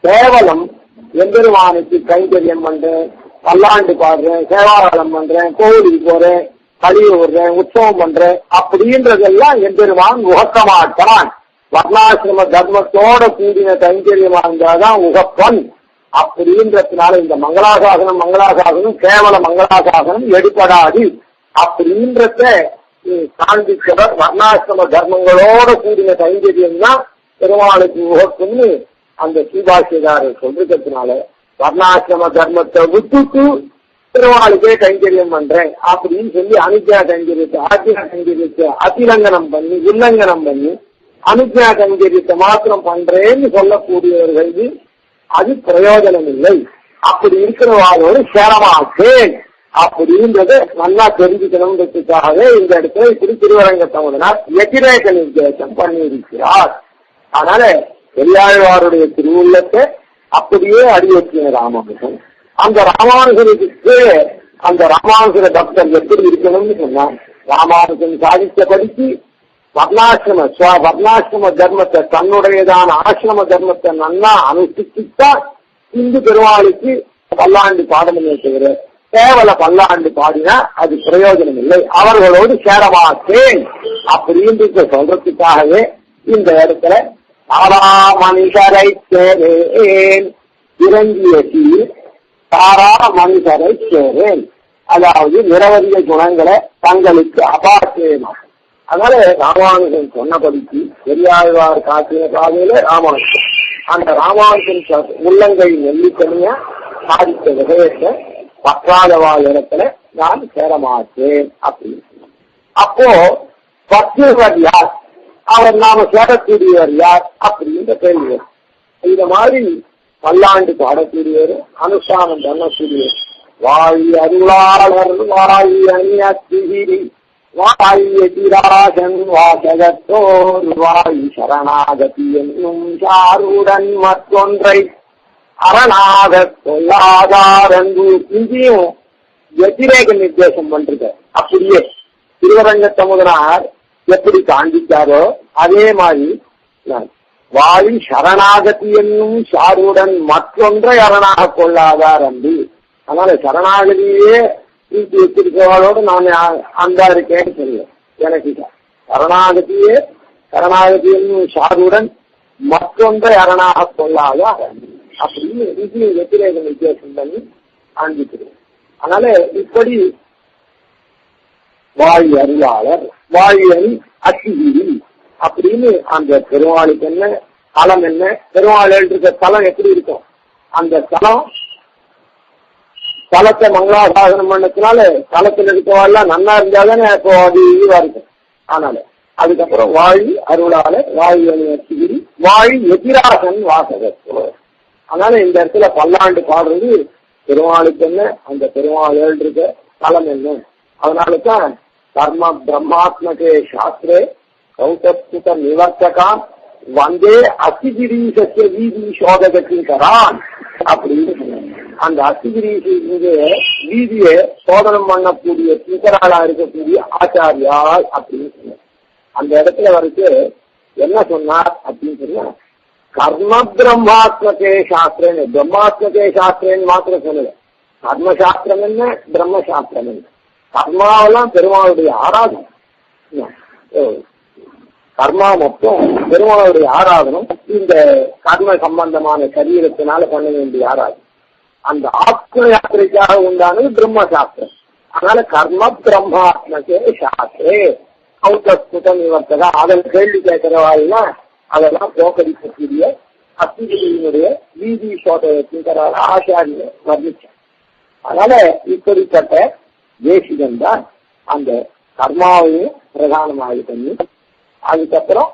கேவலம் எம்பெருமானுக்கு கைங்கரியம் பண்றேன், பல்லாண்டு பாடுறேன், சேவாராளம் பண்றேன், கோவிலுக்கு போறேன், கழிவு விடுறேன், உற்சவம் பண்றேன் அப்படின்றதெல்லாம் எம்பெருமான் உகக்க மாட்டான். வர்ணாசிரம தர்மத்தோட கூடின கைங்கரியமா இருந்தாதான் உகப்பன் அப்படின்றதுனால இந்த மங்களாசாசனம் கேவல மங்களாசாசனம் எடுபடாது அப்படின்றத காண்பிக்கிறவர். வர்ணாசிரம தர்மங்களோட கூடின கைங்கரியம் தான் பெருமாளுக்கு உகக்கும்னு அந்த ஸ்ரீபாஷ்யக்காரர் சொல்றதுனால வர்ணாசிரம தர்மத்தை விட்டுட்டு பெருமாளுக்கே கைங்கரியம் பண்றேன் அப்படின்னு சொல்லி அனுஜா கைங்கரியத்தை ஆத்யா கைங்கரியத்தை அதிலங்கனம் பண்ணி உல்லங்கனம் பண்ணி அனுஜா கைங்கரியத்தை மாத்திரம் பண்றேன்னு சொல்லக்கூடியவர்களுக்கு அது பிரயோஜனம் இல்லை. அப்படி இருக்கிறவாளோடு சேரமாட்டேன் அப்படின்றத நல்லா தெரிஞ்சுக்கணுன்றதுக்காகவே இந்த இடத்துல இப்படி திருவரங்க சமுதனார் எதிரேக நிர்தேசம் பண்ணியிருக்கிறார். அதனால பெரியாழ்வாருடைய திருவுள்ளத்தை அப்படியே அடியொற்றின ராமானுஜன். அந்த ராமானுஜனுக்கு கீழே அந்த ராமானுஜர பக்தர் எப்படி இருக்கணும்னு சொன்னார். ராமானுஜன் சாதித்தபடிக்கு வர்ணாசிரம தர்மத்தை தன்னுடையதான ஆசிரம தர்மத்தை நன்னா அனுஷ்டிச்சுதான் இந்து பெருமாளுக்கு பல்லாண்டு பாடணுமே தவிர கேவல பல்லாண்டு பாடினா அது பிரயோஜனம் இல்லை. அவர்களோடு சேரமாட்டேன் அப்படின்னு சொல்றதுக்காகவே இந்த இடத்துல சாரா மனிதரை சேரேன், இறங்கிய சீர் சாரா மனிதரை சேரேன், அதாவது நிரவதிய குணங்களை தங்களுக்கு அபார்த்தேன். அதனால ராமானுஜன் சொன்னபடிக்கு பெரியாழ்வார் காட்டிய பாதையில ராமானுஜன் அந்த ராமானுஜன் உள்ளங்கை நெல்லிக்கனியா சாதித்த விஷயத்தை பற்றாதவா இடத்துல நான் சேரமாட்டேன் அப்படின்னு. அப்போ பற்றுவர் யார், அவர் நாம சேரக்கூடியவர் யார் அப்படின்ற கேள்வி. இந்த மாதிரி பல்லாண்டு பாடக்கூடியவர், அனுஷ்டானம் பண்ணக்கூடியவர், வாழி அருளாளர் வாழி அந்நியத்திகிரி வாழி எதிராஜன் வாசகத்தோர் வாழி சரணாகதி என்னும் சாருடன் மற்றொன்றை அரணாக கொள்ளாதாரங்கு. இங்கேயும் வெற்றிரேக நிர்தேசம் பண்றது அப்படியே திருவரங்க தமுதனார் எப்படி காண்பித்தாரோ அதே மாதிரி வாழி சரணாகதி என்னும் சாருடன் மற்றொன்றை அரணாக கொள்ளாதார் அன்று. அதனால சரணாகதியே தூக்கி வச்சிருக்கவாளோடு நான் அந்த இருக்கேன்னு சொல்லுவேன். எனக்கு சரணாகதியே சரணாகதி என்னும் சாருடன் மற்றொன்றை அரணாக கொள்ளாதார் அப்படின்னு இது வெற்றிரேக நிர்தேசம் பண்ணி காண்பிக்கிறேன். அதனால இப்படி வாழி அருளாளர் வாழி அணி அத்திகிரி அப்படின்னு அந்த பெருமாளுக்கு என்ன தலம், என்ன பெருமாள் இருக்க தலம் எப்படி இருக்கும், அந்த தலத்தை மங்களாசாசனம் பண்ணதுனால தலத்தில் இருக்கவாள்லாம் நல்லா இருந்தாதானே இப்போ அது இதுவா இருக்கும். அதனால அதுக்கப்புறம் வாழி அருளாளர் வாழி அணி அத்திகிரி வாழி எதிராசன் வாசகத்தோர். அதனால இந்த இடத்துல பல்லாண்டு பாடுறது பெருமாளுக்கு என்ன, அந்த பெருமாள் இருக்க தலம் என்ன. அதனாலதான் கர்ம பிரம்மாத்மகே சாஸ்திரே கௌதஸ்துத நிவர்த்தகான் வந்தே அத்திகிரீசத்திய வீதி சோதகத்தின்கரான் அப்படின்னு சொன்னாங்க. அந்த அத்திகிரீச இங்க வீதியை சோதனம் பண்ணக்கூடிய சிங்கராளா இருக்கக்கூடிய ஆச்சாரியால் அப்படின்னு சொன்னார். அந்த இடத்துல வரைக்கும் என்ன சொன்னார் அப்படின்னு சொன்னா கர்ம பிரம்மாத்மகே சாஸ்திரன்னு, பிரம்மாத்மகே சாஸ்திரன்னு மாத்திரம் சொல்லல. கர்மசாஸ்திரம் என்ன, பிரம்மசாஸ்திரம் என்ன, கர்மாவெல்லாம் பெருமாளுடைய ஆராதனம். கர்மா மொத்தம் பெருமாளுடைய ஆராதனம். இந்த கர்ம சம்பந்தமான சரீரத்தினால பண்ண வேண்டிய ஆராதனம் அந்த ஆத்ம யாத்திரைக்காக உண்டானது பிரம்மசாஸ்திரம். அதனால கர்ம பிரம்மாத்மகே சாஸ்திரே கௌதஸ்துத நிவர்த்தகா, அதன் கேள்வி கேட்கிறவாள்னா அதெல்லாம் போக்கடிக்கக்கூடிய அத்திகிரியினுடைய வீதி சோதகத்தின் ஆச்சாரிய வர்ணிச்சார். அதனால இப்படிப்பட்ட தேசிகன் தான் அந்த கர்மாவையும் பிரதானமாக பண்ணி அதுக்கப்புறம்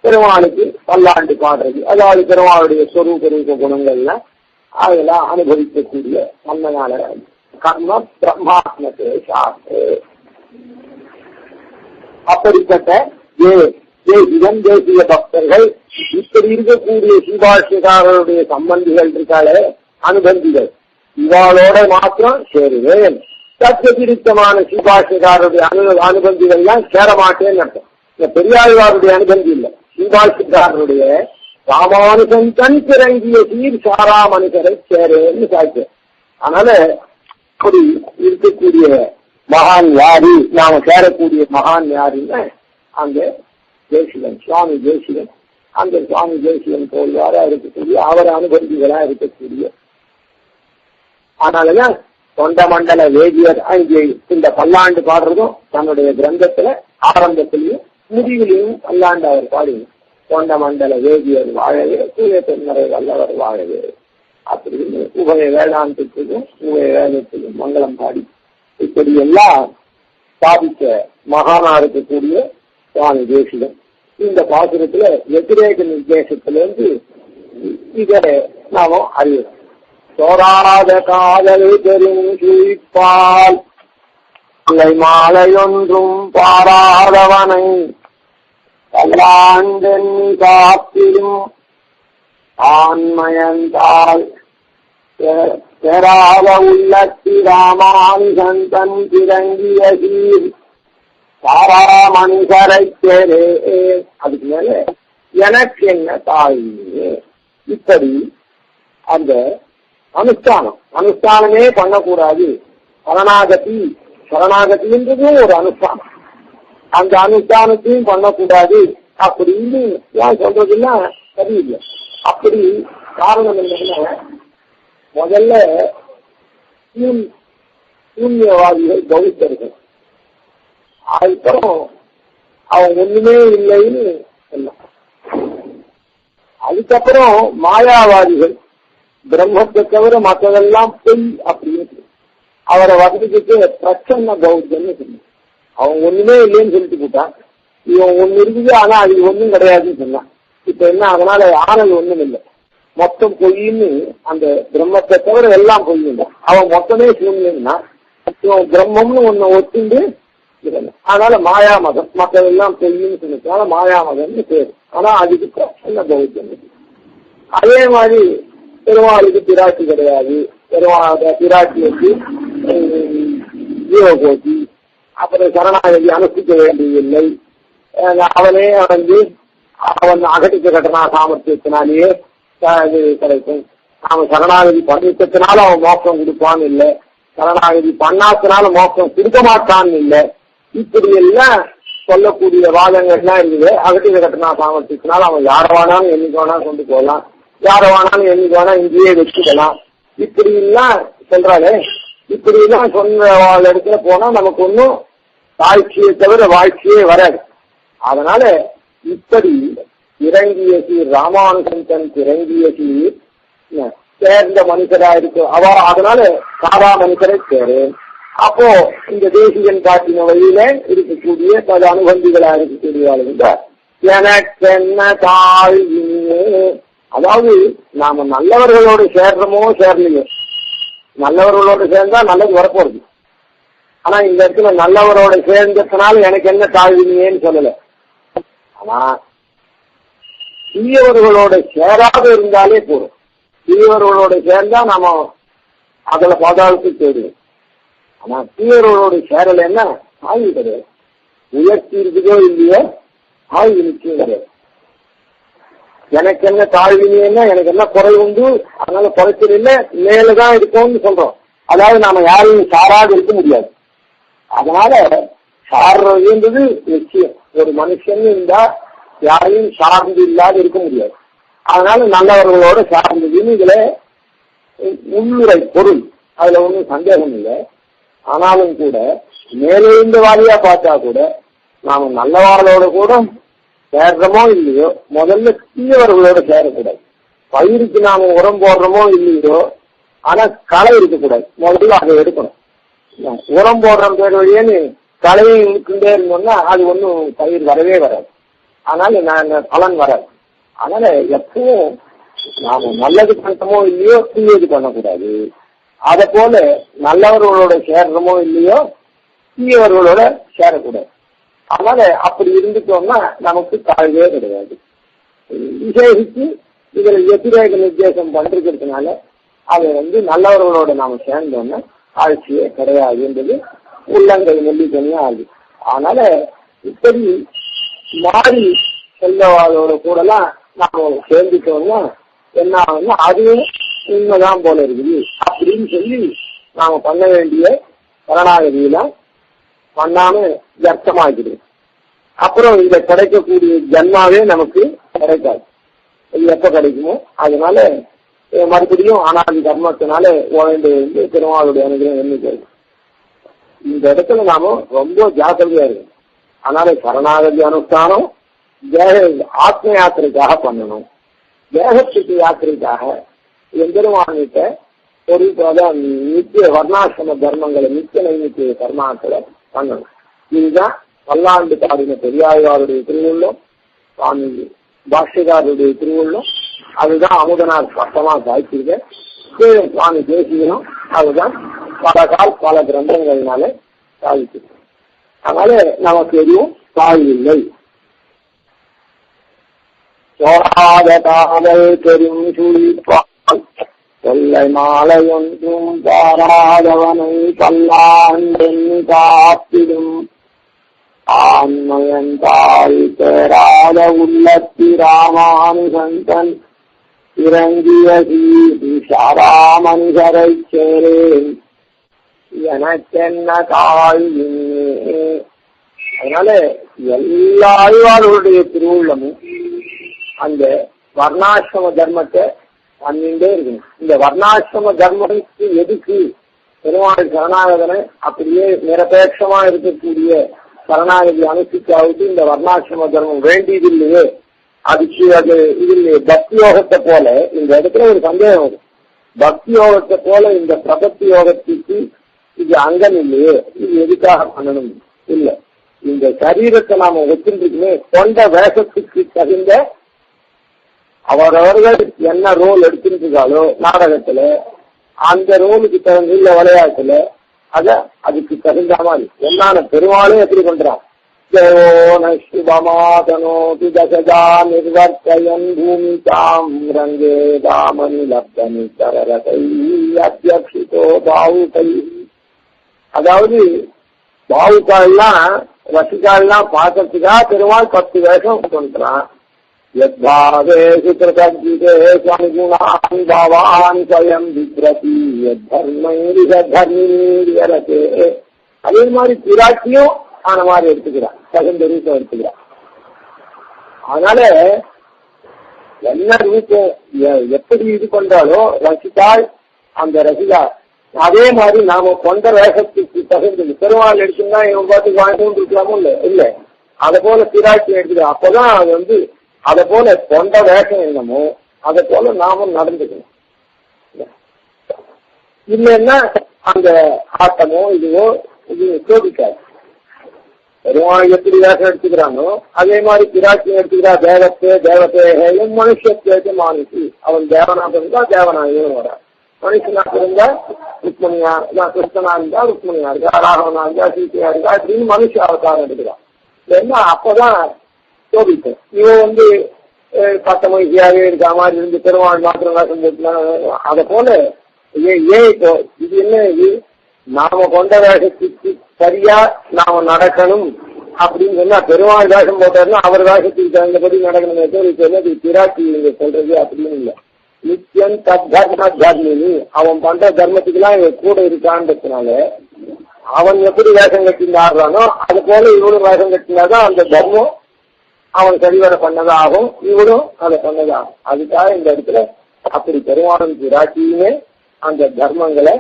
பெருமாளுக்கு பல்லாண்டு பாடுறது, அதாவது பெருமாளுடைய சொரூப ரூப குணங்கள்லாம் அதெல்லாம் அனுபவிக்கக்கூடிய மன்னனால கர்ம பிரம்மாத்மகே சாஸ்திரே. அப்படிப்பட்ட தேசிகன் தேசிய பக்தர்கள் இப்படி இருக்கக்கூடிய சீபாஷ்யக்காரருடைய சம்பந்திகள் இருக்காளே அனுபந்திகள், இவாளோட மாத்திரம் சேருவேன். சத்தியபிரித்தமான சீபாஷ்யக்காரருடைய அனுபந்திகள்லாம் சேரமாட்டேன்னு அர்த்தம். இந்த பெரியாழ்வாருடைய அனுபந்தி இல்லை, சீபாஷ்யக்காரருடைய ராமானுஜன் தன் பிறங்கிய சீர் சாரா மனுஷரை சேரேன்னு சாய்ச்சேன். அதனால அப்படி இருக்கக்கூடிய மகான் யாரு, நாம சேரக்கூடிய மகான் யாருன்னு அந்த தேசிகன் சுவாமி தேசிகன், அந்த சுவாமி தேசிகன் போல்வாரா இருக்கக்கூடிய அவர் அனுபந்திகளா இருக்கக்கூடிய. அதனாலதான் தொண்ட மண்டல வேதியர் இங்கே இந்த பல்லாண்டு பாடுறதும் தன்னுடைய கிரந்தத்துல ஆரம்பத்திலையும் முடிவிலையும் பல்லாண்டு அவர் பாடுவோம். தொண்ட மண்டல வேதியர் வாழவே தூய தென்மறை வல்லவர் வாழவே அப்படின்னு உபய வேதாந்தத்துக்கும் உபய வேதத்துக்கும் மங்களம் பாடி இப்படி எல்லாம் ஸ்தாபித்த மகானா இருக்கக்கூடிய சுவாமி தேசிகன் இந்த பாசுரத்துல வெற்றிரேக நிர்தேசத்திலிருந்து இதை நாம அறியலாம். சோராத காதல் பெரும் சுழிப்பால் மாலையொன்றும் பாராதவனை பல்லாண்டெண்ணி காப்பிலும் ஆண்மயந்தால் பெறாத உள்ளத்தி ராமானுஜன் தன் பிறங்கிய சீர் சாரா மனுஷரை சேரே. அதுக்கு மேல எனக்கு என்ன தாயே. இப்படி அந்த அனுஷ்டானமே பண்ணக்கூடாது. சரணாகதின்றது ஒரு அனுஷ்டானம், அந்த அனுஷ்டானத்தையும் பண்ணக்கூடாது. அப்படின்னு ஏன் சொல்றதுன்னா சரியில்லை. அப்படி காரணம் என்னன்னா, முதல்ல சூன்யவாதிகள் பௌத்தர்கள், அதுக்கப்புறம் அவன் ஒண்ணுமே இல்லைன்னு சொன்னான். அதுக்கப்புறம் மாயாவாதிகள் பிரம்மத்தை தவிர மற்றதெல்லாம் பொய் அப்படின்னு அவரை வசதிக்கு பிரச்சனை பௌத்தன்னு சொன்னான். அவன் ஒண்ணுமே இல்லைன்னு சொல்லிட்டு போட்டான். இவன் ஒண்ணு இருக்குது ஆனா அது ஒண்ணும் கிடையாதுன்னு சொன்னான். இப்ப என்ன, அதனால ஆனது ஒண்ணும் இல்லை, மொத்தம் பொய்ன்னு அந்த பிரம்மத்தை தவிர எல்லாம் பொய்யுங்க. அவன் மொத்தமே சூன்யம்னா இவன் பிரம்மம்னு ஒண்ணு ஒத்துண்டு, அதனால மாயா மதம், மற்றதெல்லாம் பொய்ன்னு சொன்னதுனால மாயா மதம்னு பேரு. ஆனா அதுக்கு பிரச்சனை பௌத்தம். அதே மாதிரி பெருமாளுக்கு பிராட்டி கிடையாது, பிராட்டி வச்சு ஜீவகோட்டி, அப்புறம் சரணாகதி அனுஷ்டிக்க வேண்டியதில்லை, அவனே அவன் அகட்டிக்க கட்டணா சாமர்த்தியத்தினாலேயே கிடைக்கும். அவன் சரணாகதி பண்ணிட்டதுனால அவன் மோட்சம் கொடுப்பான்னு இல்லை, சரணாகதி பண்ணாதனால மோட்சம் கொடுக்க மாட்டான்னு இல்லை. இப்படி எல்லாம் சொல்லக்கூடிய வாதங்கள்லாம் இருக்குது. அகட்டிக்க கட்டணா சாமர்த்தியத்தினால அவன் யார வேணாலும் என்னைக்கு வேணாலும் கொண்டு போகலாம், யார வேணாலும் என்னைக்கு வேணா இங்கேயே வச்சுக்கலாம், இப்படி எல்லாம் சொல்றாளே. இப்படி எல்லாம் சொன்ன இடத்துல போனா நமக்கு ஒன்னும் தாழ்ச்சியை தவிர வாழ்க்கையே வராது. அதனால இப்படி இறங்கிய சீர் ராமானுஜன் தன் இறங்கிய சீர் சேர்ந்த மனுஷரா இருக்கு அவ, அதனால சாதா மனுஷரை சேரு. அப்போ இந்த தேசிகன் காட்டின வழியில இருக்கக்கூடிய பல அனுபந்திகளா இருக்கக்கூடிய எனக்கு என்ன தாழ்வின்னு, அதாவது நாம நல்லவர்களோடு சேர்றோமோ சேரலையோ, நல்லவர்களோடு சேர்ந்தா நல்லது வரப்போறது. ஆனா இந்த இடத்துல நல்லவரோட சேர்ந்ததுனால எனக்கு என்ன தாழ்வினேன்னு சொல்லல. ஆனா தீயவர்களோட சேராத இருந்தாலே போதும். தீயவர்களோட சேர்ந்தா நாம அதுல பாதாளத்துக்கு தேடுவோம். ஆனா தீயவர்களோட சேரலைன்னா ஆய்வு கிடையாது. உயர்த்தி இருக்குதோ இல்லையோ ஆய்வு நிச்சயம் கிடையாது. எனக்கு என்ன தாழ்வினா எனக்கு என்ன குறை உண்டு, அதனால குறைச்சல் இல்லை, மேலதான் இருக்கும்னு சொல்றோம். அதாவது நாம யாரையும் சாராது இருக்க முடியாது. அதனால சார்றதுன்றது நிச்சயம். ஒரு மனுஷன் இருந்தா யாரையும் சார்ந்து இல்லாத இருக்க முடியாது. அதனால நல்லவர்களோட சார்ந்ததுன்னு இதுல உள்ளுரை பொருள், அதுல ஒன்றும் சந்தேகம் இல்லை. ஆனாலும் கூட மேலே இந்த வாரியா பார்த்தா கூட நாம நல்லவார்களோட கூட சேர்றமோ இல்லையோ முதல்ல தீயவர்களோட சேரக்கூடாது. பயிருக்கு நாம உரம் போடுறோமோ இல்லையோ, ஆனா களை இருக்கக்கூடாது, முதல்ல அதை எடுக்கணும். உரம் போடுற பேர் வழியேன்னு களையை இழுக்கின்றே இருந்தோம்னா அது ஒன்றும் பயிர் வரவே வராது, அதனால நாங்க பலன் வராது. அதனால எப்பவும் நாம நல்லது பண்ணமோ இல்லையோ தீயது பண்ணக்கூடாது. அதை போல நல்லவர்களோட சேர்றமோ இல்லையோ தீயவர்களோட சேரக்கூடாது. அதனால அப்படி இருந்துட்டோம்னா நமக்கு தாழ்வே கிடையாது. விசேஷிச்சு இதுல எதிரேக நிர்தேசம் பண்றதுனால அதை நல்லவர்களோட நாம சேர்ந்தோம்னா ஆட்சியே கிடையாது என்பது உள்ளங்கை நெல்லிக்கனியா ஆகுது. அதனால இப்படி மாறி செல்வதோட கூடலாம் நாம சேர்ந்துட்டோம்னா என்ன ஆகும்னா அதுவும் உண்மைதான் போல இருக்குது அப்படின்னு சொல்லி நாம பண்ண வேண்டிய சரணாகதியெல்லாம் பண்ணாம வியர்த்தமாக்கிடுது. அப்புறம் இங்க கிடைக்கக்கூடிய ஜன்மாவே நமக்கு கிடைக்காது. இது எப்ப கிடைக்குமோ அதனால மறுபடியும் அனாதி கர்மத்தினால ஓய்ந்து பெருமாளுடைய அனுகிரகம் எண்ணிக்கை. இந்த இடத்துல நாம ரொம்ப ஜாக்கிரதையா இருக்கும். அதனால சரணாகதி அனுஷ்டானம் ஆத்ம யாத்திரைக்காக பண்ணணும். தேகத்துக்கு யாத்திரைக்காக எம்பெருமானிட்ட ஒரு நித்திய வர்ணாசிரம தர்மங்களை நித்திய நைமித்திய கர்மாக்களை பண்ணணும். இதுதான் பல்லாண்டு பாடின பெரியாழ்வாருடைய திருவுள்ளம், சுவாமி பாஷ்யக்காரருடைய திருவுள்ளம். அதுதான் அமுதனார் சட்டமா சாய்ச்சிருக்க. சுவாமி தேசிகனும் அதுதான் பல கிரந்தங்களினால சாதிச்சிருக்க. அதனால நமக்கு எதுவும் தாழ்வில்லை. சோழாத காதல் பெரும் சுழிப்பால் கொள்ளை மாலை ஒன்றும் பாராதவனை பல்லாண்டெண்ணி காத்திடும் ஆன்மயன் தாய் பெறாத உள்ளத்தி ராமானுசந்தன் இறங்கிய சாராமனுசரை சேரேன் எனக்கென்ன தாழ்வினே. அதனால எல்லா ஆழ்வார்களுடைய திருவுள்ளமும் அந்த வர்ணாசிரம தர்மத்தை பண்ணிட்டே இருக்கணும். இந்த வர்ணாசிரம தர்மத்துக்கு எதுக்கு பெருமாள் சரணாகதனை அப்படியே நிரபேட்சமா இருக்கக்கூடிய சரணாகதி அனுஷ்டிக்காவுக்கு இந்த வர்ணாசிரம தர்மம் வேண்டியது இல்லையே, அதுக்கு அது இது பக்தி யோகத்தை போல இந்த இடத்துல ஒரு சந்தேகம் வரும். பக்தி யோகத்தை போல இந்த பிரபத்தி யோகத்துக்கு இது அங்கம் இல்லையே, இது எதுக்காக பண்ணணும்? இல்ல, இந்த சரீரத்தை நாம வச்சிருந்துக்குமே கொண்ட வேஷத்துக்கு தகுந்த அவரவர்கள் என்ன ரோல் எடுத்துருக்காளோ நாடகத்துல அந்த ரோலுக்கு தகுந்த இல்ல விளையாட்டுல அதுக்கு தகுந்த மாதிரி என்னான பெருமாளே எப்படி பண்றான். நிர்வர்த்தயன் பூமிகாம் ரங்கே தாமனி லப்தனி சரரகை அத்தியக்ஷிதோ பாவுகை. அதாவது பாவுக்கால்லாம் ரசிகால்லாம் பார்க்கறதுக்கா பெருமாள் 10 வேஷம் பண்றான். யத்பாவேஷு கிருதஜிதேஷு அனுகுணான் பவான் ஸ்வயம் விக்ரதி யத்தர்மைரிதர்மிரதே. அதே மாதிரி பிராட்டியும் ஆன மாதிரி எடுத்துக்கிறான், தகுந்த ரூபம் எடுத்துக்கிறான். அதனால என்ன ரூபம் எப்படி இது கொண்டாலும் ரசித்தாள் அந்த ரசிகா அதே மாதிரி நாம கொண்ட வேஷத்துக்கு தகுந்தது. பெருமாள் எடுத்துன்னா இவன் பார்த்து வாழ்ந்து இருக்கலாமோ இல்ல, அதை போல பிராட்சி எடுத்துக்கலாம். அப்பதான் அது அதை போல கொண்ட வேஷம் என்னமோ அதை போல நாமும் நடந்துக்கணும். இல்லைன்னா அந்த ஆட்டமோ இதுவோ இது சோதிக்காது. பெருமாள் எப்படி வேஷம் எடுத்துக்கிறானோ அதே மாதிரி பிராட்சியும் எடுத்துக்கிறா. தேவத்தேகம் மனுஷத்தேக மானுஷி. அவன் தேவனாக இருந்தா தேவனாகவும் வர, மனுஷனாக இருந்தா ருக்மணியா, கிருஷ்ணனா இருந்தா ருக்மணியா இருக்கா, ராகவனா இருந்தா சீத்தையா இருக்கா, அப்படின்னு மனுஷ அவதாரம் எடுக்கிறான். ஏன்னா அப்பதான் சோபிக்கும். இவன் பத்த மகிழ்ச்சியாகவே இருக்கா மாதிரி இருந்து பெருமாள் மாத்திரம் வேஷம் போட்டுனா அதை போல ஏன் இப்போ இது என்ன, இது நாம கொண்ட வேஷத்துக்கு சரியா நாம நடக்கணும் அப்படின்னு சொன்னா பெருமாள் வேஷம் போட்டாருன்னா அவர் வேஷத்துக்கு தகுந்தபடி நடக்கணுமே தவிர இப்ப என்ன பிராட்டி சொல்றது அப்படின்னு இல்லை. நித்தியம் தர்ம தர்மினி, அவன் பண்ற தர்மத்துக்குலாம் இவன் கூட இருக்கான்றதுனால அவன் எப்படி வேஷம் கட்டிந்து ஆடுறானோ அது போல இவனும் வேஷம் கட்டினாதான் அந்த தர்மம் அவன் சரிவர பண்ணதாகும், இவனும் அதை பண்ணதாகும். அதுக்காக இந்த இடத்துல அப்படி பெருமாளும் பிராட்டியுமே அந்த தர்மங்களை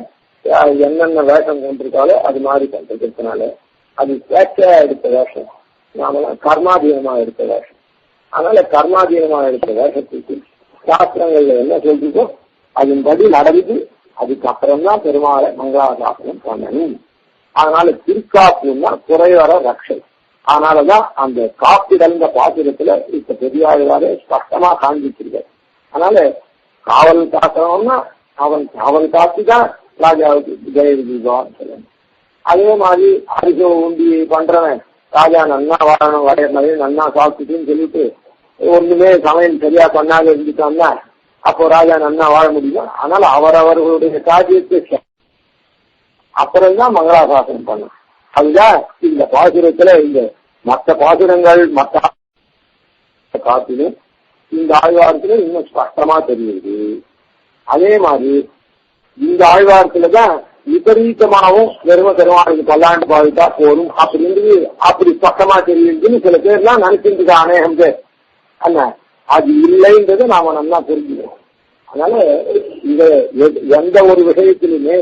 என்னென்ன வேஷம் கொண்டிருக்காலோ அது மாதிரி பண்றதுனால அது சேட்சையா எடுத்த வேஷம், நாமெல்லாம் கர்மாதீனமா எடுத்த வேஷம். அதனால கர்மாதீனமா எடுத்த வேஷத்துக்கு சாஸ்திரங்கள்ல என்ன சொல்றதோ அதன்படி நடந்து அதுக்கப்புறம் தான் பெருமாளை மங்களாசாசனம் பண்ணணும். அதனால திருக்காப்புன்னா குறைவர ரக்ஷை. அதனாலதான் அந்த காப்பிடந்த பாத்திரத்துல இப்ப பெரியாழ்வாரே ஸ்பஷ்டமா காண்பிச்சிருக்காரு. அதனால காவல் காக்கணும்னா அவன் காவல் காத்துதான் ராஜாவுக்கு ஜெயவிஜிவான்னு சொல்லணும். அதே மாதிரி அரிசோ உண்டி பண்றவன் ராஜா நன்னா வாழணும், வரைய நன்னா சாப்பிட்டுன்னு சொல்லிட்டு ஒண்ணுமே சமையல் சரியா பண்ணாத இருந்துட்டான்னா அப்போ ராஜா நன்னா வாழ முடியும். அதனால அவரவர்களுடைய காரியத்தை அப்புறம்தான் மங்களாசாசனம் பண்ணும். அதுதான் இந்த பாசுரத்துல இந்த மற்ற பாசுரங்கள் மற்ற காத்திலும் இந்த ஆழ்வாரத்துல இன்னும் ஸ்பஷ்டமா தெரியுது. அதே மாதிரி இந்த ஆழ்வாரத்துலதான் விபரீதமாகவும் பெருமாளுக்கு பல்லாண்டு பாவித்தா போரும் அப்படின்றது அப்படி ஸ்பஷ்டமா தெரியுதுன்னு சில பேர்லாம் நினைச்சிருக்கு. அநேகம் பேர் அல்ல, அது இல்லைன்றது நாம நல்லா புரிஞ்சுக்கணும். அதனால இந்த எந்த ஒரு விஷயத்திலுமே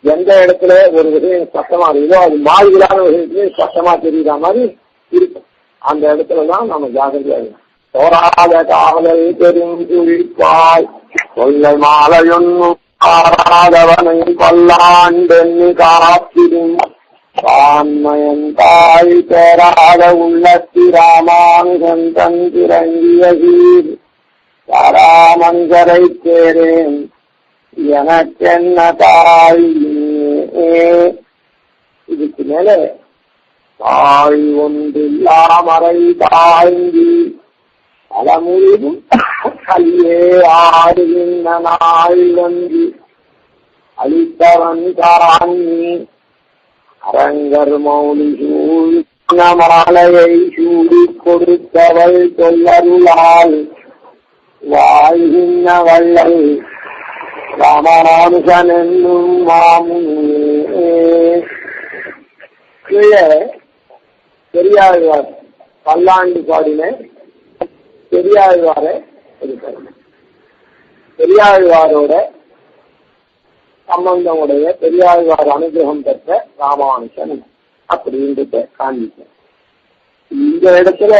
எந்த இடத்துல ஒரு விஷயம் ஸ்பஷ்டமா இருக்குதோ அது மாறுதலான விஷயத்திலையும் ஸ்பஷ்டமா தெரியுற மாதிரி இருக்கும். அந்த இடத்துலதான் நம்ம ஜாகிரதையா இருக்கணும். போராத காவலை பெரும் குளிப்பாய் கொள்ளை மாலையொன்னும் ஆராதவனை பல்லாண்டெண்ணி காத்திடும் பான்மயன் தாய் பெறாத உள்ளத்திராமானுகன் தன் திறங்கிய சீர் தாராமங்கரை சேரேன் எனக்கென்ன தாய். இதுக்கு மேல தாய் ஒன்றில்லாமறை தாய்ந்தி பலமுழுதும் கல்லே ஆடுகின்ற நாள் வந்து அளித்தவன் தாங்கி அரங்கர் மௌலி சூழ்ந்த மாலையை சூடி கொடுத்தவள் சொல்லருளால் வாழ்கின்ற வள்ளல் ராமானுஜன் என்னும் மாமுனியே. பெரியாழ்வார் பல்லாண்டு பாடின பெரியாழ்வார இருக்காரு. பெரியாழ்வாரோட சம்பந்தமுடைய பெரியாழ்வார் அனுகிரகம் பெற்ற ராமானுஜன் அப்படின்றத காண்பிக்க. இந்த இடத்துல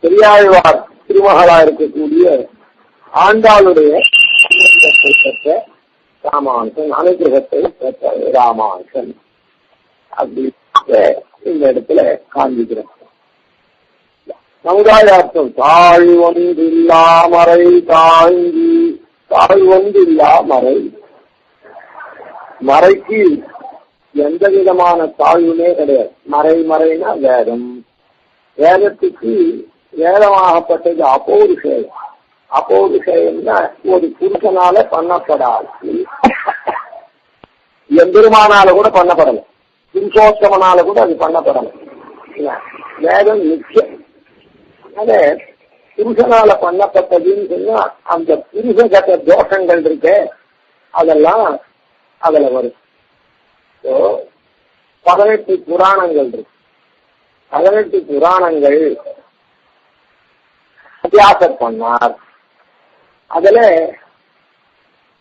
பெரியாழ்வார் திருமகளா இருக்கக்கூடிய ஆண்டாளுடைய அனுகிரகத்தை பெற்ற ராமானுஜன், அனுகிரகத்தை பெற்ற ராமானுஜன் அப்படி இந்த இடத்துல காண்பிக்கிறோம். சமுதாயார்த்தம் தாழ்வொன்றில்லா மறை தாழ்ந்தி, தாழ்வொன்றில்லா மறை, மறைக்கு எந்த விதமான தாழ்வுமே கிடையாது. மறைனா வேதம், வேதத்துக்கு வேதமாகப்பட்டது அபௌருஷேயம். அபௌருஷேயம்னா ஒரு புருஷனால பண்ணப்படாது, எம்பெருமானால கூட பண்ணப்படல, புருஷோத்தமனால கூட அது பண்ணப்படல. வேதம் நிச்சயம். அதனால புருஷனால பண்ணப்பட்டதுன்னு சொன்னா அந்த புருஷகத தோஷங்கள் இருக்க அதெல்லாம் அதுல வரும். 18 புராணங்கள் இருக்கு. 18 புராணங்கள் வியாசர் பண்ணார். அதுல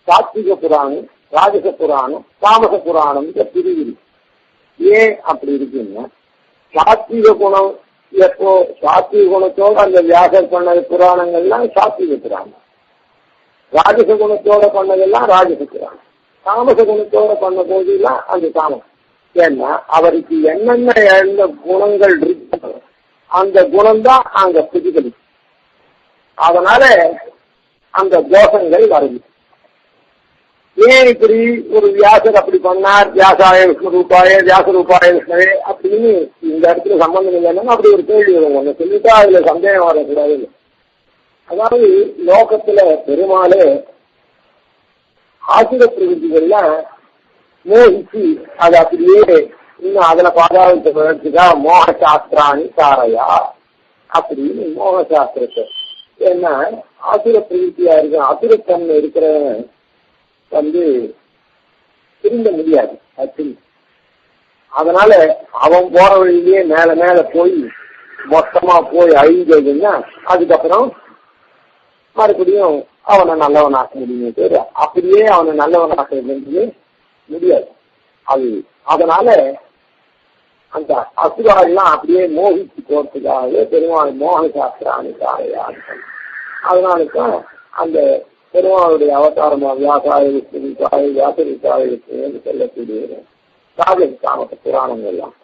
சாத்விக புராணம், ராஜச புராணம், தாமச புராணம் பிரிவு. ஏன் அப்படி இருக்குன்னா, சாத்விக குணம் எப்போ சாத்விக குணத்தோட அந்த வியாசர் பண்ண புராணங்கள்லாம் சாத்விக புராணம், ராஜச குணத்தோட பண்ணதெல்லாம் ராஜச புராணம், தாமச குணத்தோட பண்ண போதெல்லாம் அந்த தாமசம். ஏன்னா அவருக்கு என்னென்ன குணங்கள் இருக்கு அந்த குணம்தான் அங்க பிரதிபலிக்கும். அதனால அந்த தோஷங்கள் வருது. ஏன் இப்படி ஒரு வியாசர் அப்படி பண்ணார், வியாசாய விஷ்ணு ரூபாய வியாச ரூபாய விஷ்ணுவே அப்படின்னு இந்த இடத்துல சம்பந்தம் இல்லைன்னா அப்படி ஒரு கேள்வி வரும். ஒண்ணு சொல்லிட்டா அதுல சந்தேகம் வரக்கூடாது. அதாவது லோகத்துல பெருமாளே ஆசிர பிரவೃத்திகள்லாம் மோகிச்சு அது அப்படியே இன்னும் அதுல பாதாளத்துக்கா மோக சாஸ்திராணி காரையா அப்படின்னு மோக சாஸ்திரத்தை. ஏன்னா ஆசுர பிரவೃத்தியா இருக்க அசுரத்தன்மை இருக்கிறவன் திரும்ப முடியாது. அதனால அவன் போற வழியிலேயே மேல மேல போய் மொத்தமா போய் அழிஞ்சதுன்னா அதுக்கப்புறம் மறுபடியும் அவனை நல்லவனாக்க முடியுமே தவிர அப்படியே அவனை நல்லவனாக்க முடியாது. அது அதனால அந்த அசுராலாம் அப்படியே மோகிச்சு போறதுக்காகவே பெருமாள் மோக சாஸ்திராணி காரையான். அதனாலதான் அந்த பெருமாளுடைய அவதாரமா வியாசாய விஷ்ணுக்காக வியாசரிக்காக விஷ்ணு சொல்லக்கூடிய ராஜ காமத்த புராணங்கள்லாம்.